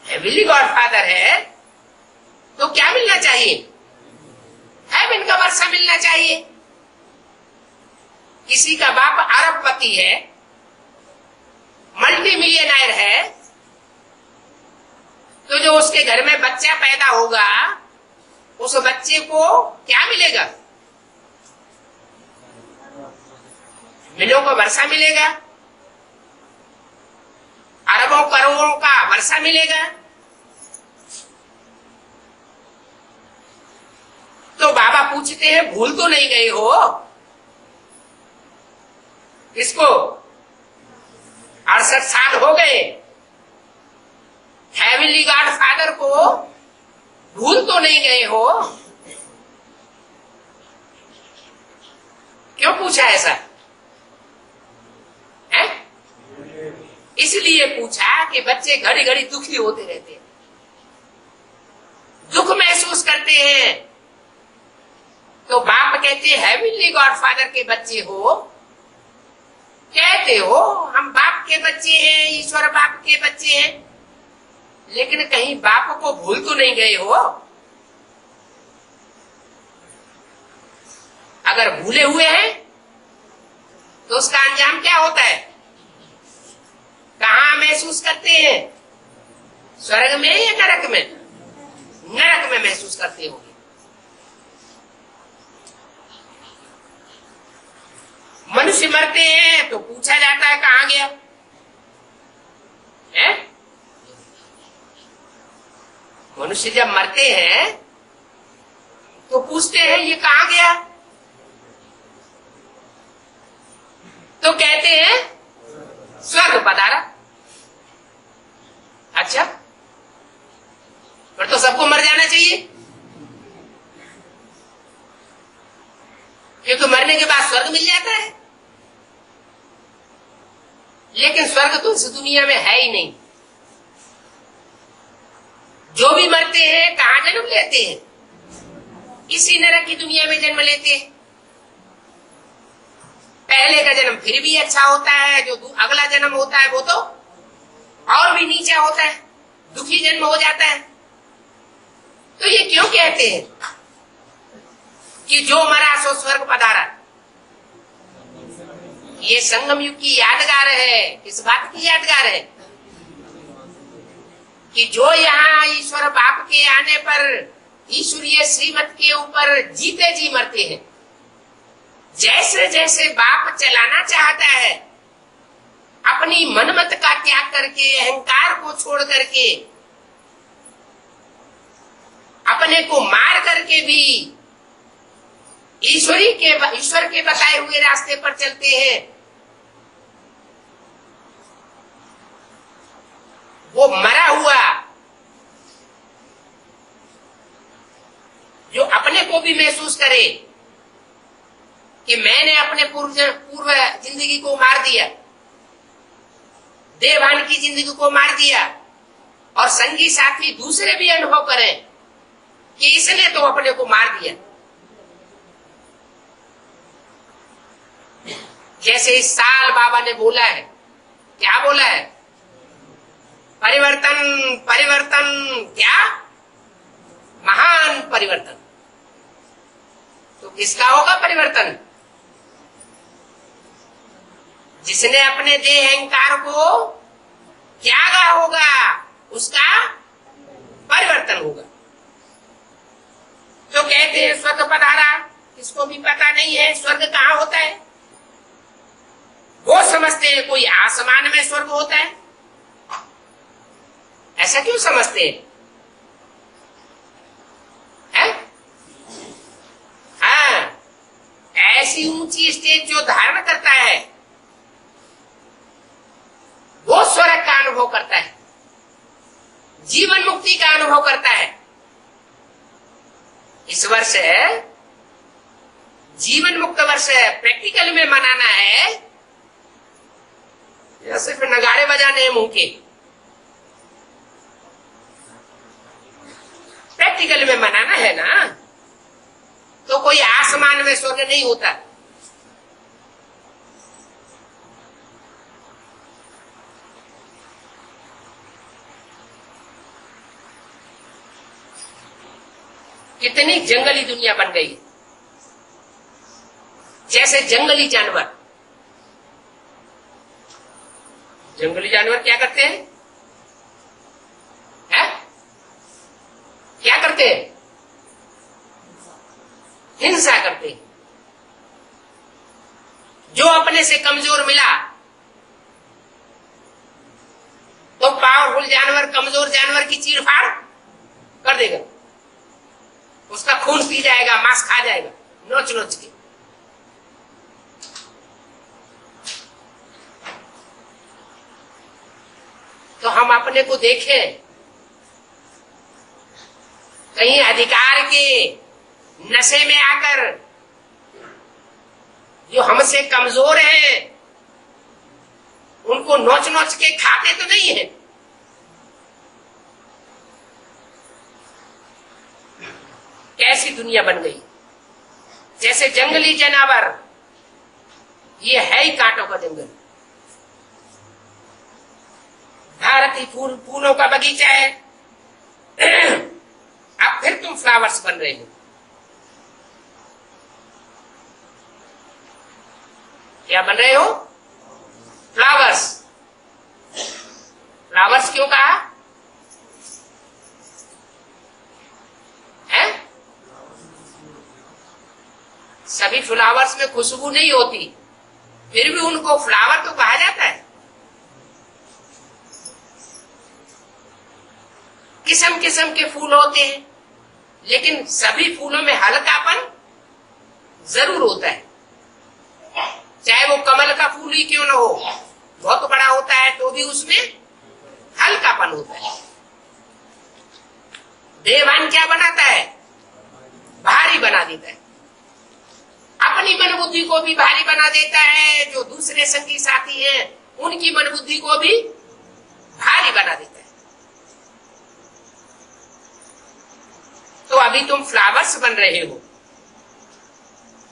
हेवनली गॉड फादर है तो क्या मिलना चाहिए? हेवन का वर्षा मिलना चाहिए। किसी का बाप अरबपति है, मल्टी मिलियनर है, तो जो उसके घर में बच्चा पैदा होगा उस बच्चे को क्या मिलेगा? मिलों का वर्षा मिलेगा, अरबों करोड़ों का वर्षा मिलेगा। तो बाबा पूछते हैं भूल तो नहीं गए हो? इसको 68 साल हो गए, हेवनली गॉड फादर को भूल तो नहीं गए हो? क्यों पूछा ऐसा? इसलिए पूछा कि बच्चे घड़ी घड़ी दुखी होते रहते हैं, दुख महसूस करते हैं। तो बाप कहते हैं हेवनली गॉड फादर के बच्चे हो, कहते हो हम बाप के बच्चे हैं, ईश्वर बाप के बच्चे हैं, लेकिन कहीं बाप को भूल तो नहीं गए हो? अगर भूले हुए हैं तो उसका अंजाम क्या होता है? कहां महसूस करते हैं? स्वर्ग में या नरक में? नरक में महसूस करते होंगे। मनुष्य मरते हैं तो पूछा जाता है कहां गया है? मनुष्य जब मरते हैं तो पूछते हैं ये कहां गया? तो कहते हैं स्वर्ग पधारा। अच्छा, फिर तो सबको मर जाना चाहिए, क्योंकि मरने के बाद स्वर्ग मिल जाता है। लेकिन स्वर्ग तो इस दुनिया में है ही नहीं। जो भी मरते हैं कहां जन्म लेते हैं? इसी नरक की दुनिया में जन्म लेते हैं। पहले का जन्म फिर भी अच्छा होता है, जो अगला जन्म होता है वो तो और भी नीचा होता है, दुखी जन्म हो जाता है। तो ये क्यों कहते हैं कि जो मरा सो स्वर्ग पधारा? ये संगम युग की यादगार है। किस बात की यादगार है? कि जो यहाँ ईश्वर बाप के आने पर ईश्वरीय श्रीमत के ऊपर जीते जी मरते हैं। जैसे जैसे बाप चलाना चाहता है, अपनी मनमत का त्याग करके, अहंकार को छोड़ करके, अपने को मार करके भी ईश्वर के बताए हुए रास्ते पर चलते हैं। वो मरा हुआ जो अपने को भी महसूस करे कि मैंने अपने पूर्व जिंदगी को मार दिया, देवान की जिंदगी को मार दिया, और संगी साथी दूसरे भी अनुभव करें कि इसने तो अपने को मार दिया। जैसे इस साल बाबा ने बोला है, क्या बोला है? परिवर्तन परिवर्तन, क्या महान परिवर्तन। तो किसका होगा परिवर्तन? जिसने अपने देह अहंकार को त्यागा होगा, उसका परिवर्तन होगा। तो कहते हैं स्वर्ग पधारा, किसको भी पता नहीं है स्वर्ग कहाँ होता है। वो समझते हैं कोई आसमान में स्वर्ग होता है। ऐसा क्यों समझते हैं? हाँ, ऐसी ऊंची स्टेज जो धारण करता है वो स्वर्ग का अनुभव करता है, जीवन मुक्ति का अनुभव करता है। इस वर्ष जीवन मुक्त वर्ष प्रैक्टिकल में मनाना है या सिर्फ नगाड़े बजाने हैं मुंह के? प्रैक्टिकल में मनाना है ना। तो कोई आसमान में स्वर्ग नहीं होता। कितनी जंगली दुनिया बन गई। जैसे जंगली जानवर, जंगली जानवर क्या करते हैं? क्या करते हैं? हिंसा करते हैं। जो अपने से कमजोर मिला तो पावरफुल जानवर कमजोर जानवर की चीरफाड़ कर देगा, उसका खून पी जाएगा, मांस खा जाएगा नोच नोच के। तो हम अपने को देखें, कहीं अधिकार के नशे में आकर जो हमसे कमजोर हैं उनको नोच नोच के खाते तो नहीं है। कैसी दुनिया बन गई। जैसे जंगली जानवर, ये है ही कांटों का जंगल। भारतीय फूलों का बगीचा है। अब फिर तुम फ्लावर्स बन रहे हो। क्या बन रहे हो? फ्लावर्स। फ्लावर्स क्यों कहा है? सभी फ्लावर्स में खुशबू नहीं होती, फिर भी उनको फ्लावर तो कहा जाता है। किस्म किस्म के फूल होते हैं, लेकिन सभी फूलों में हल्कापन जरूर होता है। चाहे वो कमल का फूल ही क्यों ना हो, बहुत बड़ा होता है तो भी उसमें हल्कापन होता है। देवान क्या बनाता है? भारी बना देता है। अपनी मन बुद्धि को भी भारी बना देता है। जो दूसरे संगी साथी हैं उनकी मन बुद्धि को भी भारी बना देता है। तो अभी तुम फ्लावर्स बन रहे हो।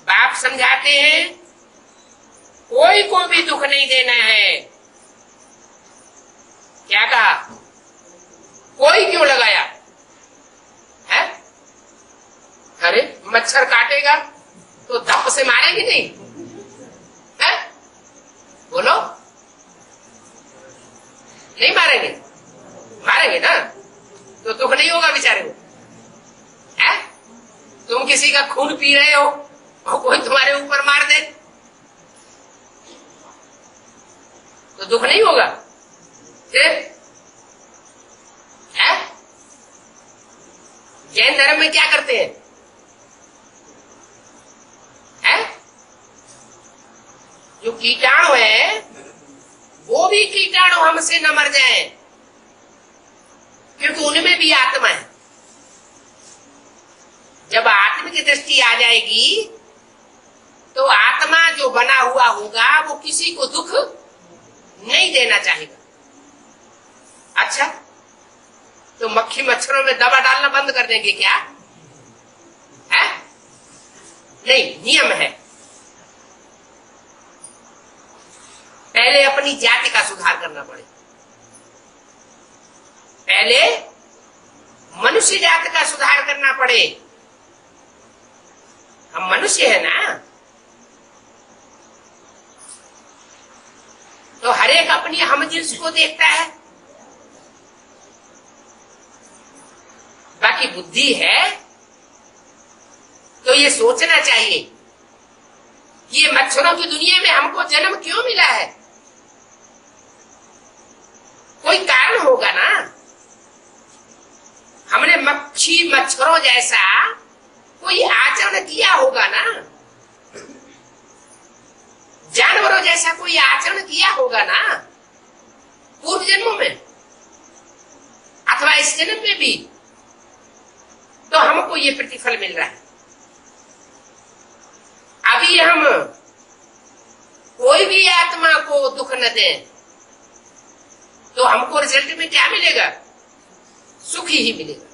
बाप समझाते हैं कोई को भी दुख नहीं देना है। क्या कहा? कोई क्यों लगाया है? अरे मच्छर काटेगा तो धप से मारेगी नहीं है? बोलो, नहीं मारेंगे? मारेंगे ना, तो दुख नहीं होगा बेचारे को। है? तुम किसी का खून पी रहे हो और कोई तुम्हारे ऊपर मार दे तो दुख नहीं होगा? है? जैन धर्म में क्या करते हैं? जो कीटाणु है वो भी कीटाणु हमसे न मर जाए, क्योंकि उनमें भी आत्मा है। जब आत्मा की दृष्टि आ जाएगी तो आत्मा जो बना हुआ होगा वो किसी को दुख नहीं देना चाहेगा। अच्छा, तो मक्खी मच्छरों में दवा डालना बंद कर देंगे क्या? है? नहीं, नियम है। पहले अपनी जाति का सुधार करना पड़े। पहले मनुष्य जाति का सुधार करना पड़े। हम मनुष्य है ना, तो हर एक अपनी हमजिन्स को देखता है। बाकी बुद्धि है तो ये सोचना चाहिए कि ये मच्छरों की दुनिया में हमको जन्म क्यों मिला है? कोई कारण होगा ना। हमने मक्खी मच्छरों जैसा कोई आचरण किया होगा ना, जानवरों जैसा कोई आचरण किया होगा ना पूर्व जन्मों में अथवा इस जन्म में भी, तो हमको ये प्रतिफल मिल रहा है। अभी हम कोई भी आत्मा को दुख न दें तो हमको रिजल्ट में क्या मिलेगा? सुख ही मिलेगा।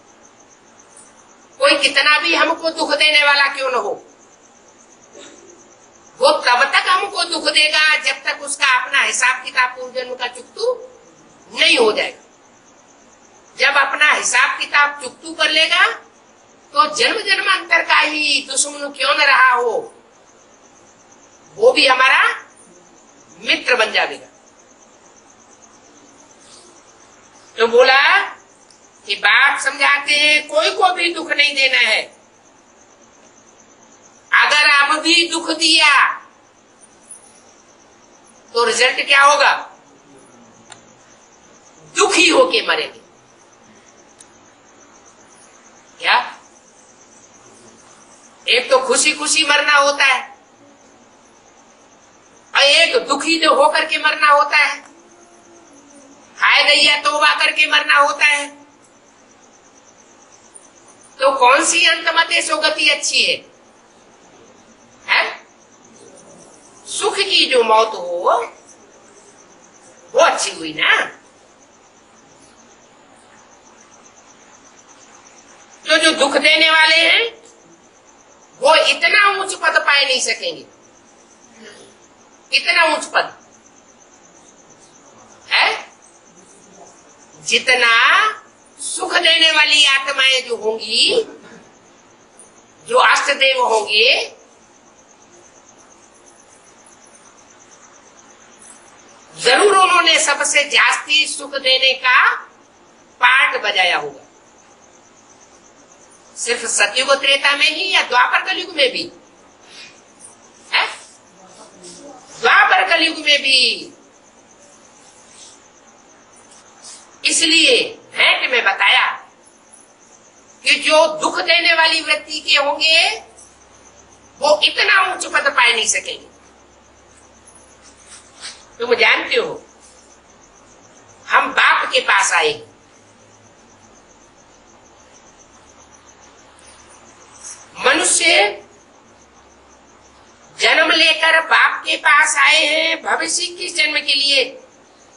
कोई कितना भी हमको दुख देने वाला क्यों न हो, वो तब तक हमको दुख देगा जब तक उसका अपना हिसाब किताब पूर्व जन्म का चुकतू नहीं हो जाएगा। जब अपना हिसाब किताब चुकतू कर लेगा तो जन्म जन्मांतर का ही दुश्मन क्यों न रहा हो, वो भी हमारा मित्र बन जाएगा। तो बोला कि बाप समझाते हैं कोई को भी दुख नहीं देना है। अगर अब भी दुख दिया तो रिजल्ट क्या होगा? दुखी होके मरेंगे। क्या? एक तो खुशी खुशी मरना होता है और एक दुखी जो होकर के मरना होता है, हाय गैया तौबा करके मरना होता है। तो कौन सी अंतमते सो गति अच्छी है? सुख की जो मौत हो वो अच्छी हुई ना। तो जो दुख देने वाले हैं वो इतना ऊंच पद पाए नहीं सकेंगे। इतना ऊंच पद है जितना सुख देने वाली आत्माएं जो होंगी, जो अष्टदेव होंगे, जरूर उन्होंने सबसे जास्ती सुख देने का पाठ बजाया होगा। सिर्फ सतयुग त्रेता में ही या द्वापर कलयुग में भी? है द्वापर कलयुग में भी। इसलिए भेंट में बताया कि जो दुख देने वाली वृत्ति के होंगे वो इतना उच्च पद पाए नहीं सकेंगे। तुम जानते हो हम बाप के पास आए, मनुष्य जन्म लेकर बाप के पास आए हैं भविष्य के जन्म के लिए,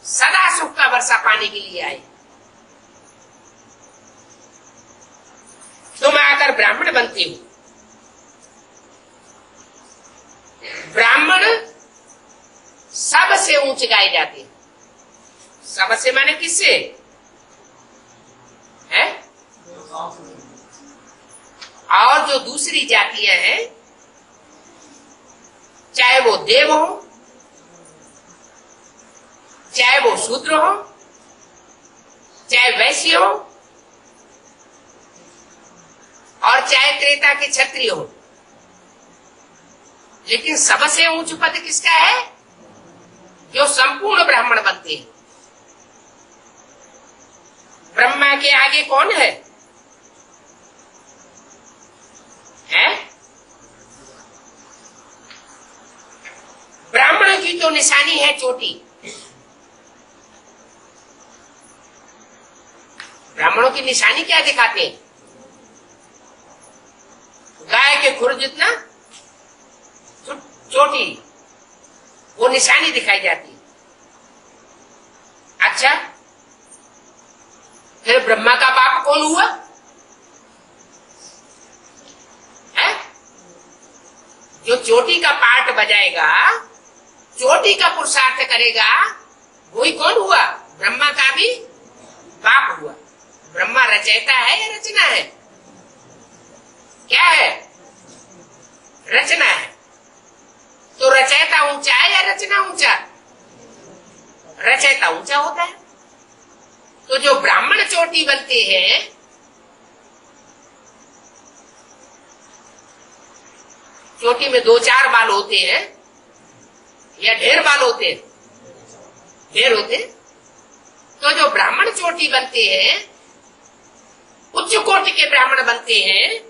सदा सुख का वर्षा पाने के लिए आए। तुम आकर ब्राह्मण बनते हो। ब्राह्मण सबसे ऊंच गाए जाते हैं। सबसे माने किससे? है? और जो दूसरी जातियां हैं, चाहे वो देव हो, चाहे वो शूद्र हो, चाहे वैश्य हो, और चाहे त्रेता के क्षत्रिय हो, लेकिन सबसे ऊंच पद किसका है? जो संपूर्ण ब्राह्मण बनते हैं। ब्रह्मा के आगे कौन है? ब्राह्मण की तो निशानी है चोटी। ब्राह्मणों की निशानी क्या दिखाते हैं? गाय के खुर जितना चोटी, वो निशानी दिखाई जाती है। अच्छा, फिर ब्रह्मा का बाप कौन हुआ है? जो चोटी का पार्ट बजाएगा, चोटी का पुरुषार्थ करेगा, वही कौन हुआ? ब्रह्मा का भी बाप हुआ। ब्रह्मा रचयिता है या रचना है? क्या है? रचना है। तो रचयिता ऊंचा है या रचना ऊंचा? रचयिता ऊंचा होता है। तो जो ब्राह्मण चोटी बनते हैं, चोटी में 2-4 बाल होते हैं या ढेर बाल होते हैं? ढेर होते हैं। तो जो ब्राह्मण चोटी बनते हैं, उच्च कोटि के ब्राह्मण बनते हैं,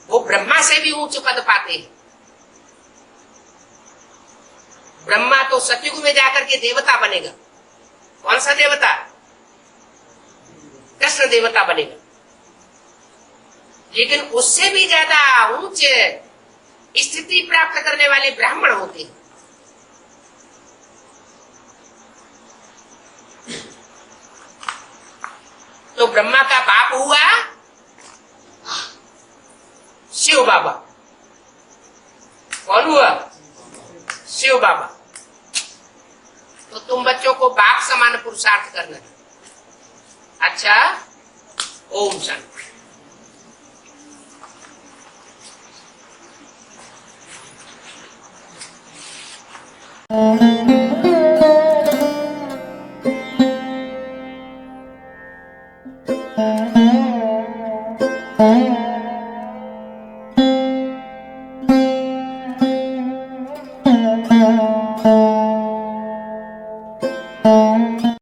वो ब्रह्मा से भी उच्च पद पाते हैं। ब्रह्मा तो सतयुग में जाकर के देवता बनेगा। कौन सा देवता? कृष्ण देवता बनेगा। लेकिन उससे भी ज्यादा उच्च स्थिति प्राप्त करने वाले ब्राह्मण होते हैं। तो ब्रह्मा का बाप हुआ शिव बाबा। कौन हुआ? शिव बाबा। तो तुम बच्चों को बाप समान पुरुषार्थ करना है। अच्छा, ओम शांति। Thank you.